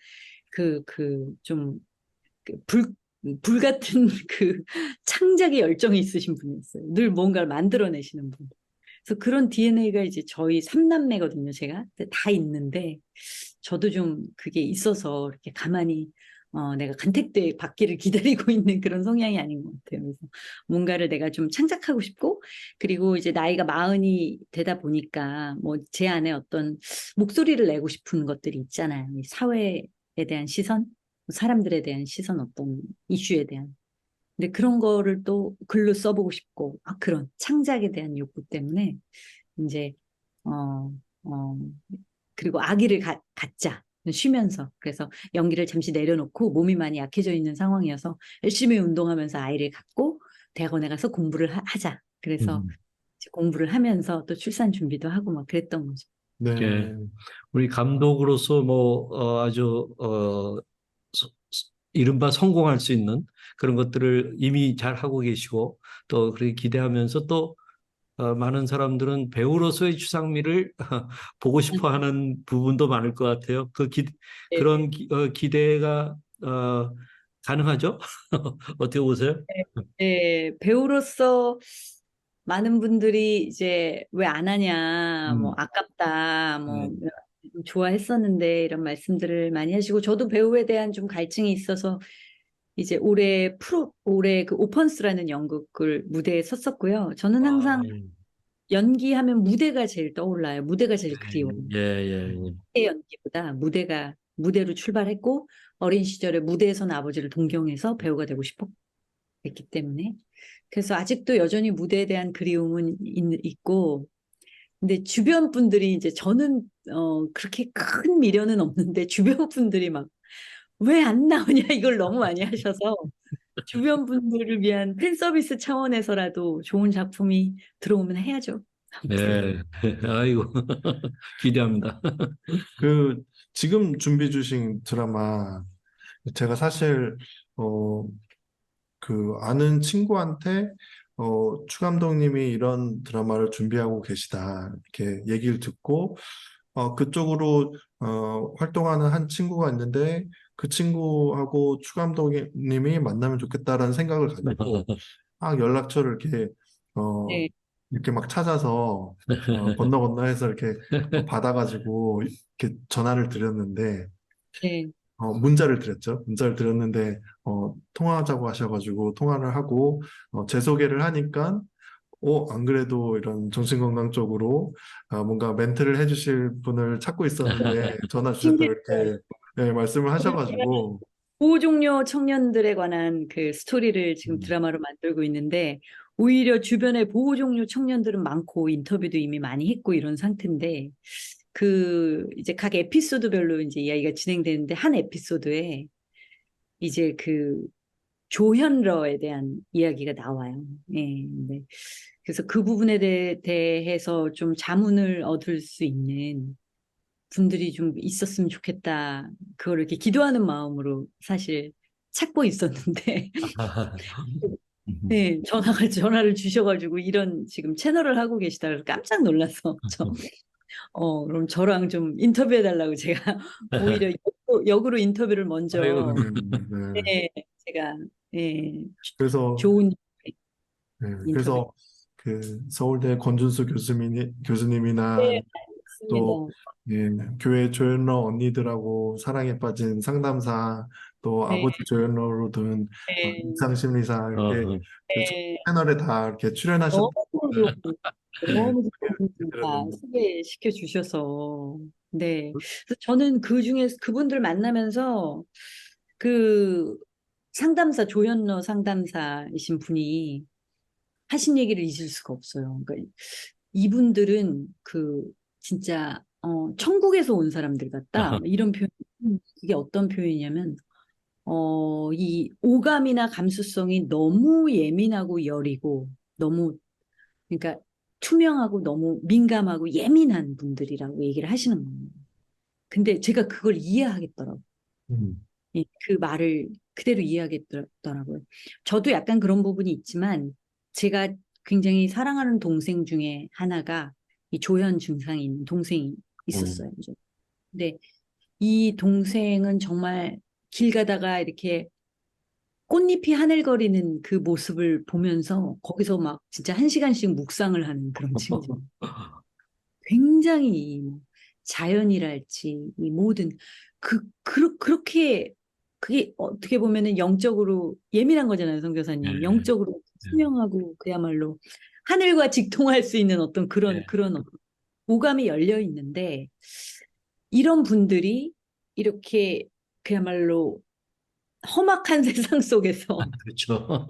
좀 불같은 그 창작의 열정이 있으신 분이었어요. 늘 뭔가를 만들어내시는 분. 그래서 그런 DNA가 이제 저희 삼남매거든요, 제가. 근데 다 있는데, 저도 좀 그게 있어서 이렇게 가만히, 내가 간택돼 받기를 기다리고 있는 그런 성향이 아닌 것 같아요. 그래서 뭔가를 내가 좀 창작하고 싶고, 그리고 이제 나이가 40이 되다 보니까, 뭐, 제 안에 어떤 목소리를 내고 싶은 것들이 있잖아요. 이 사회에 대한 시선, 사람들에 대한 시선, 어떤 이슈에 대한. 근데 그런 거를 또 글로 써보고 싶고, 그런 창작에 대한 욕구 때문에 이제, 어, 어, 그리고 아기를 갖자. 쉬면서. 그래서 연기를 잠시 내려놓고 몸이 많이 약해져 있는 상황이어서 열심히 운동하면서 아이를 갖고 대학원에 가서 공부를 하자. 그래서 음. 이제 공부를 하면서 또 출산 준비도 하고 막 그랬던 거죠. 예. 네. 우리 감독으로서 뭐 아주 이른바 성공할 수 있는 그런 것들을 이미 잘 하고 계시고 또 그렇게 기대하면서 또 많은 사람들은 배우로서의 추상미를 보고 싶어 하는 부분도 많을 것 같아요. 네. 그런 기대가 가능하죠? 어떻게 보세요? 네, 배우로서 많은 분들이 이제 왜 안 하냐, 뭐 음, 아깝다, 네. 뭐 좋아했었는데 이런 말씀들을 많이 하시고 저도 배우에 대한 좀 갈증이 있어서 이제 올해 그 오펀스라는 연극을 무대에 섰었고요. 저는 아, 항상 연기하면 무대가 제일 떠올라요. 무대가 제일 그리워요. 예, 예, 예. 연기보다 무대로 출발했고 어린 시절에 무대에서는 아버지를 동경해서 배우가 되고 싶었기 때문에 그래서 아직도 여전히 무대에 대한 그리움은 있고 근데 주변 분들이 이제 저는 그렇게 큰 미련은 없는데 주변 분들이 막 왜 안 나오냐 이걸 너무 많이 하셔서 주변 분들을 위한 팬 서비스 차원에서라도 좋은 작품이 들어오면 해야죠. 아무튼 예. 아이고 기대합니다. 그, 지금 준비 주신 드라마, 제가 사실, 어, 아는 친구한테, 추 감독님이 이런 드라마를 준비하고 계시다. 이렇게 얘기를 듣고, 그쪽으로, 활동하는 한 친구가 있는데, 그 친구하고 추 감독님이 만나면 좋겠다라는 생각을 가지고, 연락처를 어, 네, 이렇게 막 찾아서, 건너 건너 해서 이렇게 받아가지고, 이렇게 전화를 드렸는데, 네, 문자를 드렸죠. 문자를 드렸는데, 통화하자고 하셔가지고, 통화를 하고, 제 소개를 하니까, 안 그래도 이런 정신건강 쪽으로, 뭔가 멘트를 해주실 분을 찾고 있었는데, 전화 주셨다고 신기했어요. 이렇게, 네, 말씀을 하셔가지고, 보호종료 청년들에 관한 그 스토리를 지금 음, 드라마로 만들고 있는데 오히려 주변에 보호종료 청년들은 많고 인터뷰도 이미 많이 했고 이런 상태인데 그 이제 각 에피소드별로 이제 이야기가 진행되는데 한 에피소드에 이제 그 조현러에 대한 이야기가 나와요. 예, 네. 그래서 그 부분에 대해서 좀 자문을 얻을 수 있는 분들이 좀 있었으면 좋겠다. 그걸 이렇게 기도하는 마음으로 사실 찾고 있었는데, 네, 전화를 주셔가지고 이런 지금 채널을 하고 계시다 그래서 깜짝 놀라서, 그럼 저랑 좀 인터뷰해달라고 제가 오히려 역으로 인터뷰를 아이고. 먼저, 네. 네, 제가, 예, 그래서, 좋은 네, 인터뷰. 그래서 서울대 권준수 교수님이나 네, 또 맞습니다. 예, 교회 조연러 언니들하고 사랑에 빠진 상담사 또 네, 아버지 조연러로 든 네, 임상심리사 이렇게 어, 그 네. 채널에 다 이렇게 출연하셨다고 너무 예, 너무 얘기 좋습니다. 들었는데 소개시켜 주셔서. 네. 그래서 저는 그 중에 그분들 만나면서 그 조현러 상담사이신 분이 하신 얘기를 잊을 수가 없어요. 그러니까 이분들은 그 진짜 천국에서 온 사람들 같다. 이런 표현, 그게 어떤 표현이냐면 이 오감이나 감수성이 너무 예민하고 여리고 너무 그러니까 투명하고 너무 민감하고 예민한 분들이라고 얘기를 하시는 거예요. 근데 제가 그걸 이해하겠더라고요. 음, 그 말을 그대로 이해하겠더라고요. 저도 약간 그런 부분이 있지만 제가 굉장히 사랑하는 동생 중에 하나가 이 조현 증상이 있는 동생이 음, 있었어요. 이제. 근데 이 동생은 정말 길 가다가 이렇게 꽃잎이 하늘거리는 그 모습을 보면서 거기서 막 진짜 1시간씩 묵상을 하는 그런 친구. 굉장히 뭐 자연이랄지 이 모든 그렇게 그게 어떻게 보면은 영적으로 예민한 거잖아요, 예, 선교사님. 영적으로 예, 투명하고 그야말로 하늘과 직통할 수 있는 어떤 예. 그런 오감이 열려 있는데 이런 분들이 이렇게 그야말로 험악한 세상 속에서 그렇죠.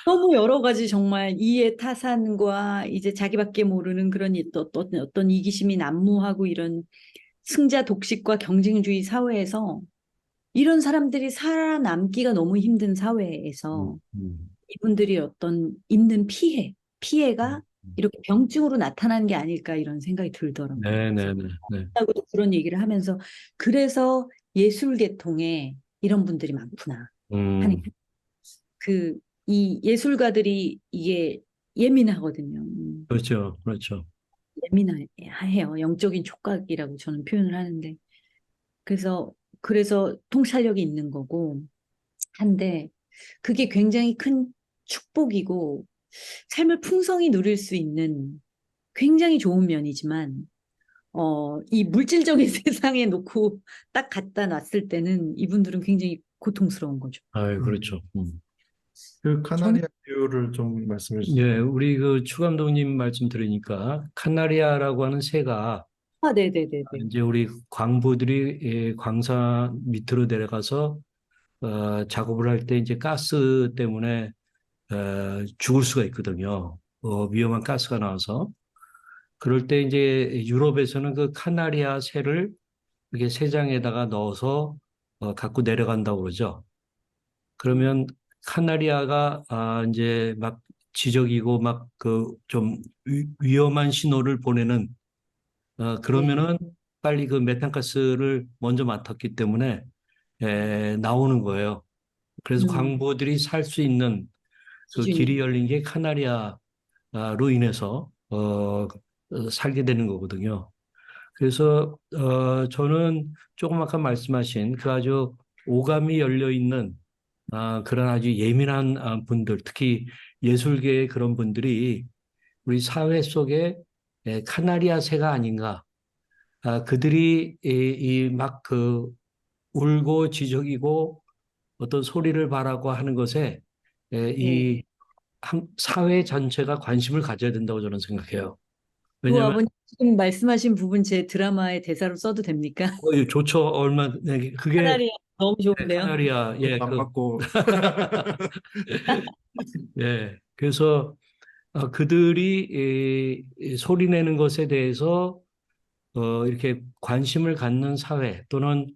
너무 여러 가지 정말 이해 타산과 이제 자기밖에 모르는 그런 어떤 이기심이 난무하고 이런 승자 독식과 경쟁주의 사회에서 이런 사람들이 살아남기가 너무 힘든 음, 사회에서 음, 이분들이 어떤 입는 피해가 음. 이렇게 병증으로 나타나는 게 아닐까 이런 생각이 들더라고요. 네, 그래서 네, 네, 네. 하고도 그런 얘기를 하면서 그래서 예술 계통에 이런 분들이 많구나 하는 음, 그 이 예술가들이 이게 예민하거든요. 그렇죠, 그렇죠. 예민해요. 영적인 촉각이라고 저는 표현을 하는데 그래서 통찰력이 있는 거고 한데 그게 굉장히 큰 축복이고 삶을 풍성히 누릴 수 있는 굉장히 좋은 면이지만 이 물질적인 세상에 놓고 딱 갖다 놨을 때는 이분들은 굉장히 고통스러운 거죠. 아, 음. 그렇죠. 그 저는 카나리아 뷰를 좀 말씀해 주세요. 예, 우리 그 추 감독님 말씀 들으니까 카나리아라고 하는 새가 네네네네. 이제 우리 광부들이 광산 밑으로 내려가서 작업을 할 때 이제 가스 때문에 죽을 수가 있거든요. 위험한 가스가 나와서. 그럴 때 이제 유럽에서는 그 카나리아 새를 이렇게 새장에다가 넣어서 갖고 내려간다고 그러죠. 그러면 카나리아가 이제 막 지적이고 막 그 좀 위험한 신호를 보내는 네. 그러면은 빨리 그 메탄가스를 먼저 맡았기 때문에 나오는 거예요. 그래서 음, 광부들이 살 수 있는 그 기준이. 길이 열린 게 카나리아로 인해서 살게 되는 거거든요. 그래서 저는 조금 아까 말씀하신 그 아주 오감이 열려 있는 그런 아주 예민한 분들, 특히 예술계의 그런 분들이 우리 사회 속에 카나리아 새가 아닌가. 그들이 막 그 울고 지적이고 어떤 소리를 바라고 하는 것에 네. 이 사회 전체가 관심을 가져야 된다고 저는 생각해요. 그 왜냐하면 아버님 지금 말씀하신 부분 제 드라마의 대사로 써도 됩니까? 좋죠. 얼마 그게 차라리 너무 좋은데요. 카나리아 안 받고 예. 그래서 그들이 이 소리 내는 것에 대해서 이렇게 관심을 갖는 사회 또는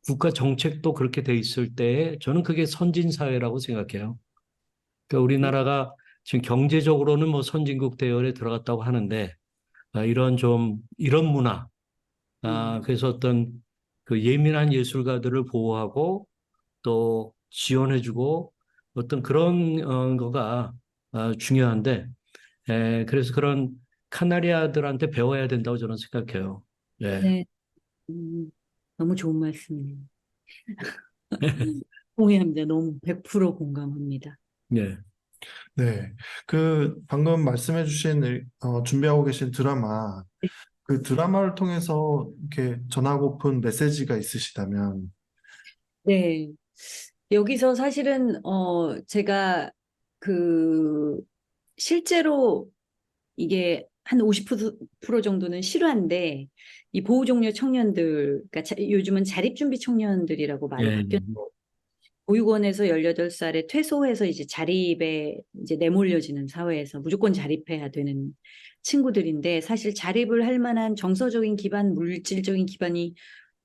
국가 정책도 그렇게 돼 있을 때 저는 그게 선진 사회라고 생각해요. 그러니까 우리나라가 지금 경제적으로는 뭐 선진국 대열에 들어갔다고 하는데 이런 문화 음, 그래서 어떤 그 예민한 예술가들을 보호하고 또 지원해주고 어떤 그런 거가 중요한데 그래서 그런 카나리아들한테 배워야 된다고 저는 생각해요. 예. 네. 음, 너무 좋은 말씀이네요. 동의합니다. 너무 100% 공감합니다. 예. 네. 그 방금 말씀해 주신 준비하고 계신 드라마 그 드라마를 통해서 이렇게 전하고픈 메시지가 있으시다면 네. 여기서 사실은 제가 그 실제로 이게 한 50% 정도는 실화인데 이 보호종료 청년들 그러니까 요즘은 자립준비 청년들이라고 말이 예. 바뀌었고 보육원에서 18살에 퇴소해서 이제 자립에 이제 내몰려지는 사회에서 무조건 자립해야 되는 친구들인데 사실 자립을 할 만한 정서적인 기반, 물질적인 기반이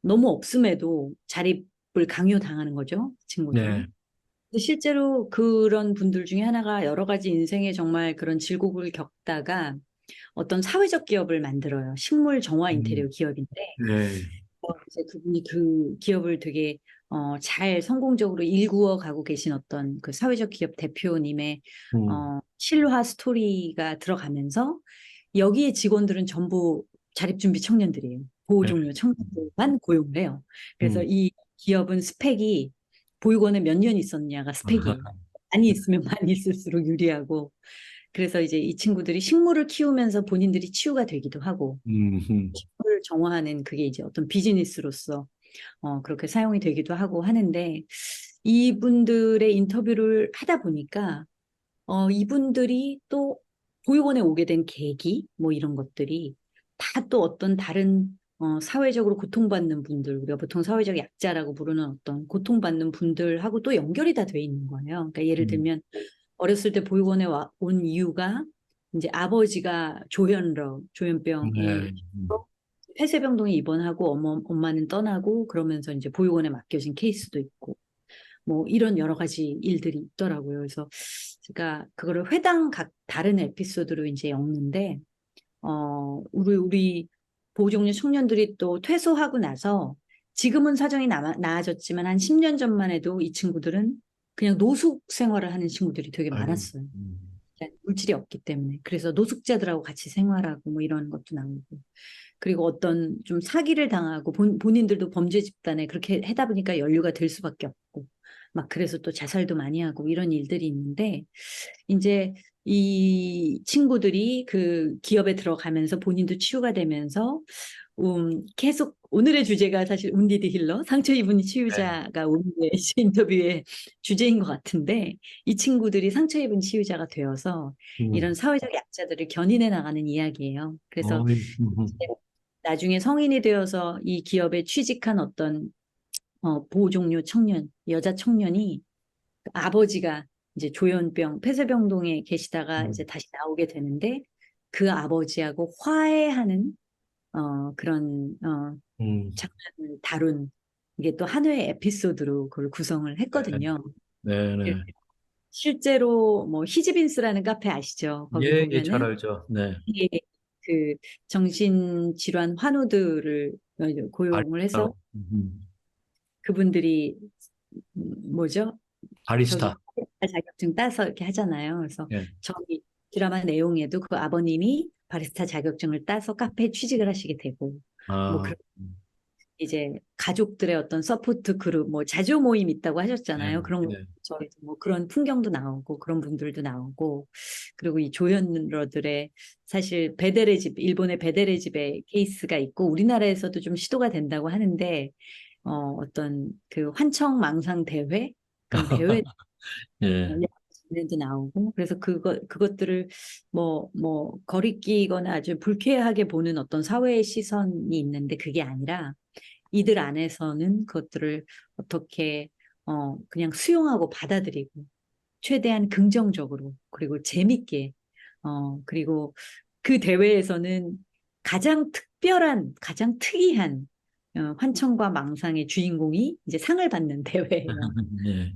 너무 없음에도 자립 기업을 강요당하는 거죠, 친구들이. 네. 근데 실제로 그런 분들 중에 하나가 여러 가지 인생에 정말 그런 질곡을 겪다가 어떤 사회적 기업을 만들어요. 식물 정화 인테리어 음, 기업인데 네. 이제 그분이 그 기업을 되게 잘 성공적으로 일구어 가고 계신 어떤 그 사회적 기업 대표님의 음, 실화 스토리가 들어가면서 여기에 직원들은 전부 자립준비 청년들이에요. 보호 네. 종료 청년들만 고용을 해요. 그래서 음. 이 기업은 스펙이 보육원에 몇 년 있었냐가 스펙이에요. 많이 있으면 많이 있을수록 유리하고 그래서 이제 이 친구들이 식물을 키우면서 본인들이 치유가 되기도 하고 음, 식물을 정화하는 그게 이제 어떤 비즈니스로서 그렇게 사용이 되기도 하고 하는데 이분들의 인터뷰를 하다 보니까 이분들이 또 보육원에 오게 된 계기 뭐 이런 것들이 다 또 어떤 다른 사회적으로 고통받는 분들 우리가 보통 사회적 약자라고 부르는 어떤 고통받는 분들하고 또 연결이 다 돼 있는 거예요. 그러니까 예를 음, 들면 어렸을 때 보육원에 온 이유가 이제 아버지가 조현병에 네. 폐쇄병동에 입원하고 엄마는 떠나고 그러면서 이제 보육원에 맡겨진 케이스도 있고 뭐 이런 여러 가지 일들이 있더라고요. 그래서 제가 그거를 회당 각 다른 에피소드로 이제 엮는데 우리 보호종료 청년들이 또 퇴소하고 나서 지금은 사정이 나아졌지만 한 10년 전만 해도 이 친구들은 그냥 노숙 생활을 하는 친구들이 되게 아이고, 많았어요. 물질이 없기 때문에. 그래서 노숙자들하고 같이 생활하고 뭐 이런 것도 나오고. 그리고 어떤 좀 사기를 당하고 본인들도 범죄 집단에 그렇게 하다 보니까 연루가 될 수밖에 없고. 막 그래서 또 자살도 많이 하고 이런 일들이 있는데 이제 이 친구들이 그 기업에 들어가면서 본인도 치유가 되면서 계속 오늘의 주제가 사실 운디드 힐러 상처 입은 네. 치유자가 오늘의 인터뷰의 주제인 것 같은데 이 친구들이 상처 입은 치유자가 되어서 이런 음, 사회적 약자들을 견인해 나가는 이야기예요. 그래서 어이, 나중에 성인이 되어서 이 기업에 취직한 어떤 보호종료 청년, 여자 청년이 아버지가 이제 조현병, 폐쇄병동에 계시다가 이제 음, 다시 나오게 되는데 그 아버지하고 화해하는 그런 음, 장면을 다룬 이게 또 한 회의 에피소드로 그걸 구성을 했거든요. 네, 네. 실제로 뭐 히지빈스라는 카페 아시죠? 거기 예, 예, 잘 보면은 알죠. 네. 이게 그 정신질환 환우들을 고용을 해서 바리스타. 그분들이 뭐죠? 저기 바리스타. 자격증 따서 이렇게 하잖아요. 그래서 예. 저기 드라마 내용에도 그 아버님이 바리스타 자격증을 따서 카페에 취직을 하시게 되고 뭐 아, 그런 이제 가족들의 어떤 서포트 그룹 뭐 자조 모임 있다고 예, 하셨잖아요. 그런 거 예. 저희 뭐 그런 풍경도 나오고 그런 분들도 나오고 그리고 이 조연러들의 사실 베델의 집 일본의 베델의 집의 케이스가 있고 우리나라에서도 좀 시도가 된다고 하는데 어떤 그 환청 망상 대회 그런 대회 예. 장면도 나오고 그래서 그것들을 뭐 거리끼거나 아주 불쾌하게 보는 어떤 사회의 시선이 있는데 그게 아니라 이들 안에서는 그것들을 어떻게 그냥 수용하고 받아들이고 최대한 긍정적으로 그리고 재밌게 그리고 그 대회에서는 가장 특별한 가장 특이한 환청과 망상의 주인공이 이제 상을 받는 대회예요. 예.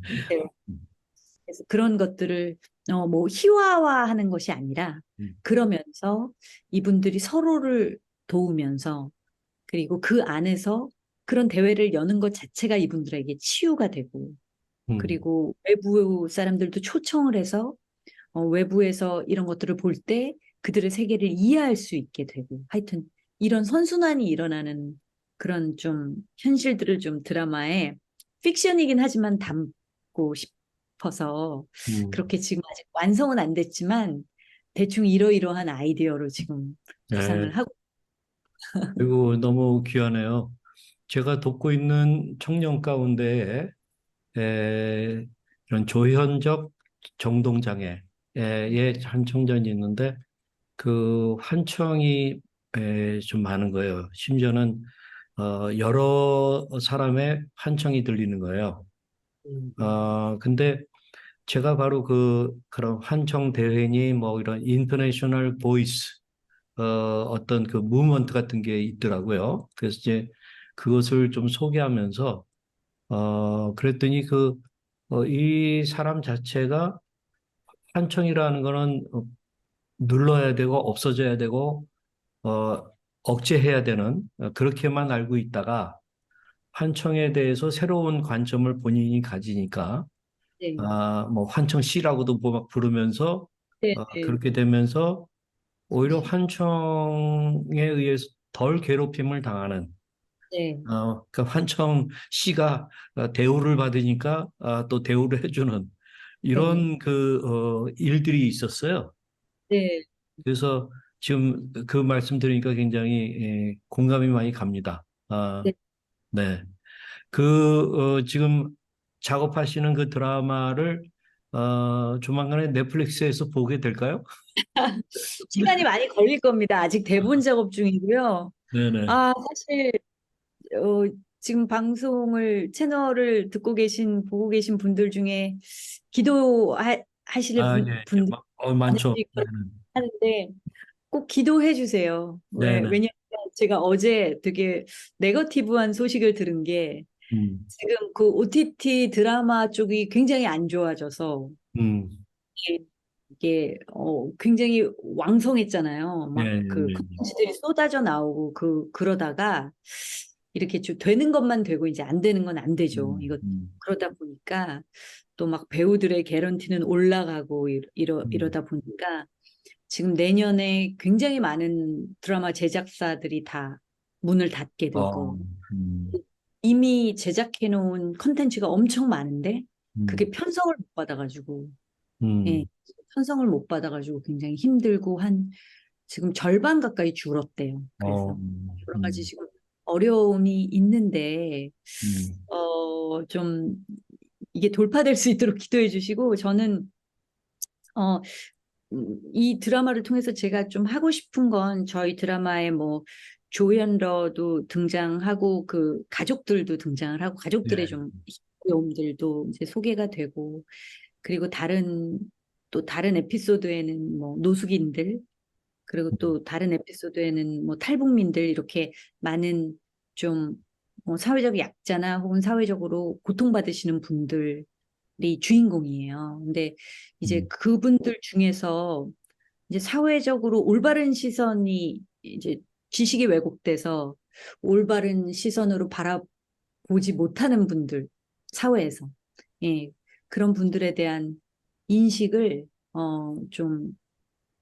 그래서 그런 것들을 뭐 희화화하는 것이 아니라 음, 그러면서 이분들이 서로를 도우면서 그리고 그 안에서 그런 대회를 여는 것 자체가 이분들에게 치유가 되고 음, 그리고 외부 사람들도 초청을 해서 외부에서 이런 것들을 볼 때 그들의 세계를 이해할 수 있게 되고 하여튼 이런 선순환이 일어나는 그런 좀 현실들을 좀 드라마에 픽션이긴 하지만 담고 싶어서 음. 그렇게 지금 아직 완성은 안 됐지만 대충 이러이러한 아이디어로 지금 구상을 예. 하고 그리고 너무 귀하네요. 제가 돕고 있는 청년 가운데 이런 조현적 정동장애의 한 청년이 있는데 그 환청이 좀 많은 거예요. 심지어는 여러 사람의 환청이 들리는 거예요. 근데 제가 바로 그런 환청 대회니 뭐 이런 인터내셔널 보이스 어떤 그 무브먼트 같은 게 있더라고요. 그래서 이제 그것을 좀 소개하면서 그랬더니 이 사람 자체가 환청이라는 거는 눌러야 되고 없어져야 되고 어, 억제해야 되는 그렇게만 알고 있다가 환청에 대해서 새로운 관점을 본인이 가지니까 네, 뭐 환청 씨라고도 막 부르면서 네, 네, 그렇게 되면서 오히려 환청에 의해서 덜 괴롭힘을 당하는 네, 그러니까 환청 씨가 대우를 받으니까 또 대우를 해주는 네, 이런 일들이 있었어요. 네, 그래서 지금 그 말씀 들으니까 굉장히 공감이 많이 갑니다. 네. 네. 지금 작업하시는 그 드라마를 조만간에 넷플릭스에서 보게 될까요? 시간이 많이 걸릴 겁니다. 아직 대본 작업 중이고요. 네네. 사실 어, 지금 채널을 보고 계신 분들 중에 기도하실 예, 예. 분들 많죠. 많으실 거라 네네. 하는데 꼭 기도해 주세요. 네네. 왜냐하면 제가 어제 되게 네거티브한 소식을 들은 게 음, 지금 그 OTT 드라마 쪽이 굉장히 안 좋아져서 음, 이게 굉장히 왕성했잖아요. 예, 막 예, 그 예. 콘텐츠들이 쏟아져 나오고 그러다가 이렇게 좀 되는 것만 되고 이제 안 되는 건 안 되죠. 이거 음, 그러다 보니까 또 막 배우들의 개런티는 올라가고 음. 이러다 보니까 지금 내년에 굉장히 많은 드라마 제작사들이 다 문을 닫게 어, 되고 음, 이미 제작해 놓은 콘텐츠가 엄청 많은데 그게 음, 편성을 못 받아가지고 예, 음, 편성을 못 받아가지고 굉장히 힘들고 한 지금 절반 가까이 줄었대요. 어, 그래서 여러 가지 지금 어려움이 있는데 음, 좀 이게 돌파될 수 있도록 기도해 주시고 저는 어, 이 드라마를 통해서 제가 좀 하고 싶은 건 저희 드라마에 뭐 조연러도 등장하고 그 가족들도 등장을 하고 가족들의 예, 좀 어려움들도 이제 소개가 되고 그리고 또 다른 에피소드에는 뭐 노숙인들 그리고 또 다른 에피소드에는 뭐 탈북민들 이렇게 많은 좀 사회적 약자나 혹은 사회적으로 고통받으시는 분들이 주인공이에요. 근데 이제 음, 그분들 중에서 이제 사회적으로 올바른 시선이 이제 지식이 왜곡돼서 올바른 시선으로 바라보지 못하는 분들, 사회에서. 예, 그런 분들에 대한 인식을, 좀,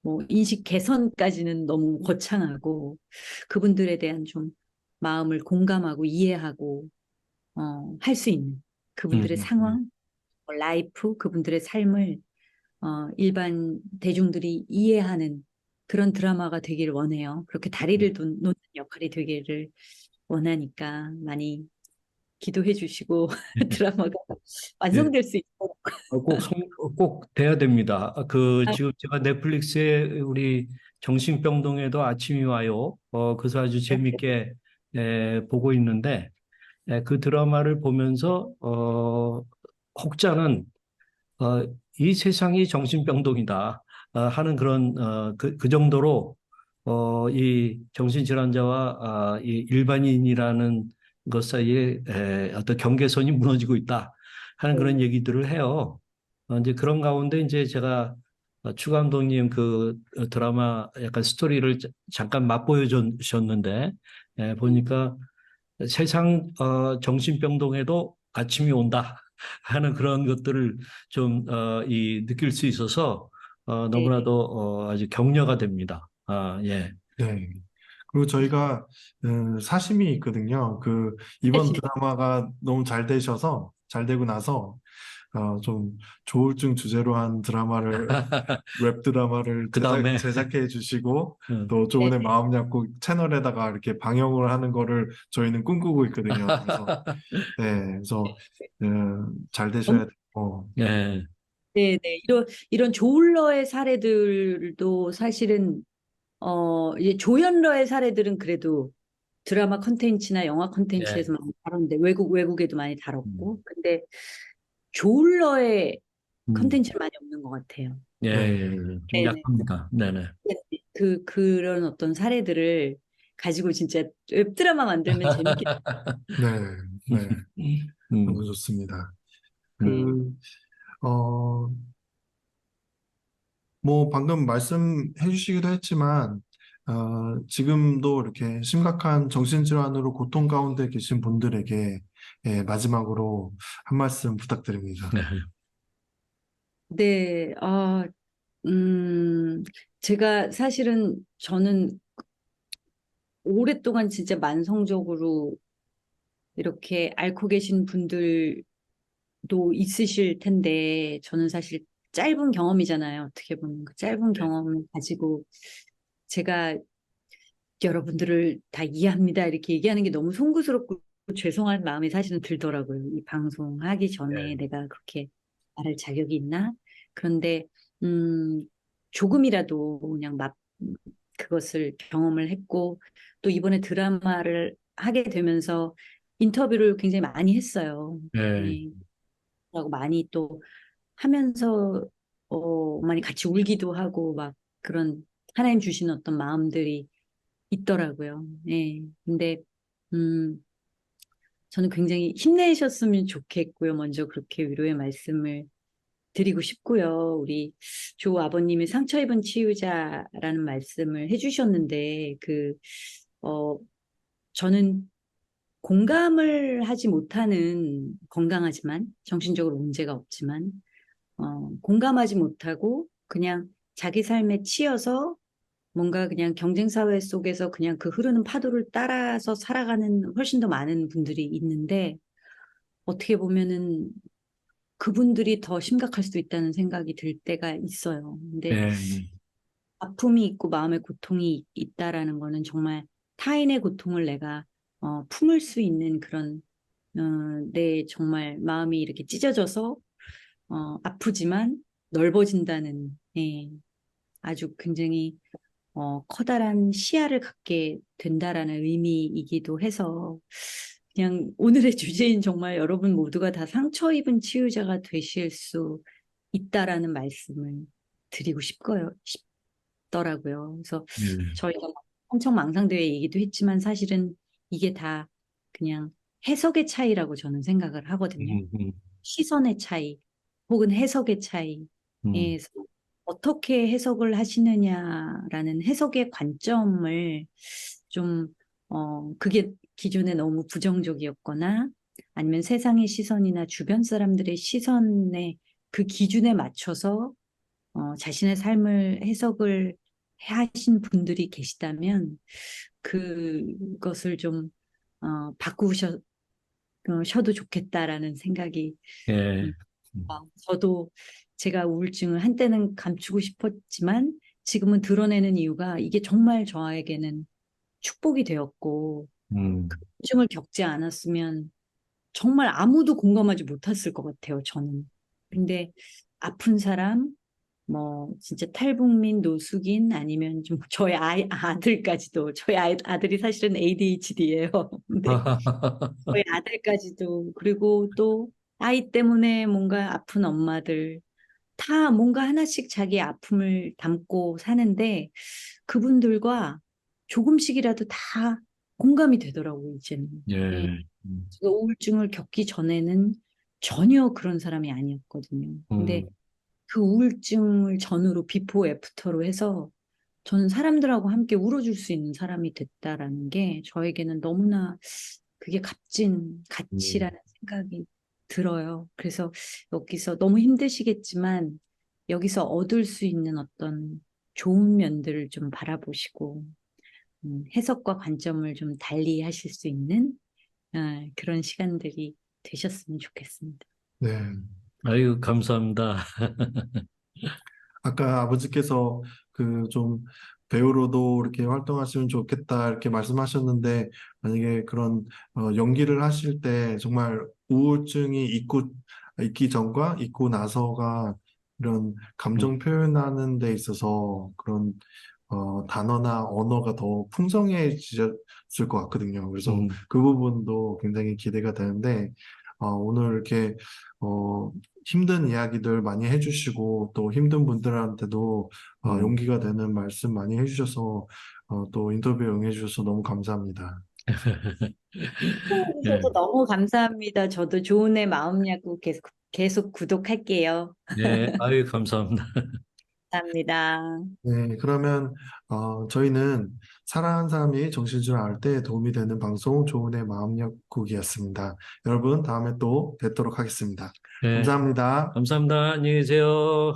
뭐, 인식 개선까지는 너무 거창하고, 그분들에 대한 좀 마음을 공감하고 이해하고, 할 수 있는 그분들의 음. 상황, 라이프, 그분들의 삶을 일반 대중들이 이해하는 그런 드라마가 되기를 원해요. 그렇게 다리를 놓는 역할이 되기를 원하니까 많이 기도해 주시고 드라마가 예. 완성될 수 있도록. 꼭 돼야 됩니다. 지금 제가 넷플릭스에 우리 정신병동에도 아침이 와요. 그래서 아주 재밌게 보고 있는데, 그 드라마를 보면서, 혹자는, 이 세상이 정신병동이다. 하는 그 정도로, 이 정신질환자와 이 일반인이라는 것 사이에 어떤 경계선이 무너지고 있다. 하는 그런 얘기들을 해요. 이제 그런 가운데 이제 제가 추 감독님 드라마 약간 스토리를 잠깐 맛보여 주셨는데, 보니까 세상 정신병동에도 아침이 온다 하는 그런 것들을 좀 느낄 수 있어서 네, 너무나도 아주 격려가 됩니다. 예. 네. 그리고 저희가 사심이 있거든요. 이번 드라마가 너무 잘 되셔서 잘 되고 나서 좀 조울증 주제로 한 웹 드라마를 그 다음에 제작해 주시고 또 네, 조은의 마음 약국 채널에다가 이렇게 방영을 하는 거를 저희는 꿈꾸고 있거든요. 그래서 네, 그래서 잘 되셔야 되고 예, 네, 네. 이런 조울러의 사례들도 사실은 이제 조연러의 사례들은 그래도 드라마 컨텐츠나 영화 예, 컨텐츠에서 많이 다뤘는데 외국에도 많이 음, 다뤘고 근데 조울러의 음, 컨텐츠는 많이 없는 것 같아요. 예, 네, 예, 좀 네네. 약합니다. 네네. 그런 어떤 사례들을 가지고 진짜 웹드라마 만들면 재밌겠다. 네, 네. 너무 음, 좋습니다. 음, 그, 어, 뭐 방금 말씀해 주시기도 했지만, 지금도 이렇게 심각한 정신질환으로 고통 가운데 계신 분들에게 예, 마지막으로 한 말씀 부탁드립니다. 네, 네, 음, 제가 사실은 저는 오랫동안 진짜 만성적으로 이렇게 앓고 계신 분들도 있으실 텐데, 저는 사실 짧은 경험이잖아요. 어떻게 보면 그 짧은 경험을 가지고 제가 여러분들을 다 이해합니다. 이렇게 얘기하는 게 너무 송구스럽고 죄송한 마음이 사실은 들더라고요. 이 방송하기 전에 내가 그렇게 말할 자격이 있나? 그런데, 음, 조금이라도 그냥 그것을 경험을 했고, 또 이번에 드라마를 하게 되면서 인터뷰를 굉장히 많이 했어요. 네, 예. 라고 많이 또 하면서, 많이 같이 울기도 하고, 막 그런 하나님 주신 어떤 마음들이 있더라고요. 예. 근데, 음, 저는 굉장히 힘내셨으면 좋겠고요. 먼저 그렇게 위로의 말씀을 드리고 싶고요. 우리 조 아버님이 상처 입은 치유자라는 말씀을 해주셨는데, 어, 저는 공감을 하지 못하는 건강하지만, 정신적으로 문제가 없지만, 공감하지 못하고 그냥 자기 삶에 치여서 뭔가 그냥 경쟁 사회 속에서 그냥 그 흐르는 파도를 따라서 살아가는 훨씬 더 많은 분들이 있는데 어떻게 보면은 그분들이 더 심각할 수도 있다는 생각이 들 때가 있어요. 근데 네, 아픔이 있고 마음의 고통이 있다라는 거는 정말 타인의 고통을 내가 품을 수 있는 그런 내 정말 마음이 이렇게 찢어져서 아프지만 넓어진다는 예, 아주 굉장히 커다란 시야를 갖게 된다라는 의미이기도 해서 그냥 오늘의 주제인 정말 여러분 모두가 다 상처 입은 치유자가 되실 수 있다라는 말씀을 드리고 싶더라고요. 그래서 네, 저희가 엄청 망상대회 얘기도 했지만 사실은 이게 다 그냥 해석의 차이라고 저는 생각을 하거든요. 음, 음, 시선의 차이 혹은 해석의 차이. 음, 예, 어떻게 해석을 하시느냐라는 해석의 관점을 좀, 그게 기존에 너무 부정적이었거나 아니면 세상의 시선이나 주변 사람들의 시선에 그 기준에 맞춰서 자신의 삶을 해석을 하신 분들이 계시다면 그것을 좀 바꾸셔도 좋겠다라는 생각이 예, 음, 저도 제가 우울증을 한때는 감추고 싶었지만 지금은 드러내는 이유가 이게 정말 저에게는 축복이 되었고 음, 우울증을 겪지 않았으면 정말 아무도 공감하지 못했을 것 같아요, 저는. 근데 아픈 사람, 뭐 진짜 탈북민, 노숙인 아니면 좀 저희 아들까지도 저희 아들이 사실은 ADHD예요. 근데 저희 아들까지도 그리고 또 아이 때문에 뭔가 아픈 엄마들 다 뭔가 하나씩 자기 아픔을 담고 사는데 그분들과 조금씩이라도 다 공감이 되더라고요, 이제는. 예, 예. 음, 제가 우울증을 겪기 전에는 전혀 그런 사람이 아니었거든요. 근데 음, 그 우울증을 전후로 비포 애프터로 해서 저는 사람들하고 함께 울어줄 수 있는 사람이 됐다라는 게 저에게는 너무나 그게 값진 음, 가치라는 생각이 들어요. 그래서 여기서 너무 힘드시겠지만 여기서 얻을 수 있는 어떤 좋은 면들을 좀 바라보시고 해석과 관점을 좀 달리 하실 수 있는 그런 시간들이 되셨으면 좋겠습니다. 네. 아유, 감사합니다. 아까 아버지께서 그 좀 배우로도 이렇게 활동하시면 좋겠다 이렇게 말씀하셨는데 만약에 그런 연기를 하실 때 정말 우울증이 있기 전과 있고 나서가 이런 음, 감정 표현하는 데 있어서 그런 단어나 언어가 더 풍성해지셨을 것 같거든요. 그래서 음, 그 부분도 굉장히 기대가 되는데 오늘 이렇게 어, 힘든 이야기들 많이 해주시고 또 힘든 분들한테도 음. 용기가 되는 말씀 많이 해주셔서 또 인터뷰에 응해주셔서 너무 감사합니다. 예, 시청해주셔서 너무 감사합니다. 저도 좋은의 마음 약국 계속 구독할게요. 네, 아유, 감사합니다. 감사합니다. 네, 그러면 저희는 사랑하는 사람이 정신줄 알 때 도움이 되는 방송 조은의 마음약국이었습니다. 여러분 다음에 또 뵙도록 하겠습니다. 네, 감사합니다. 감사합니다. 안녕히 계세요.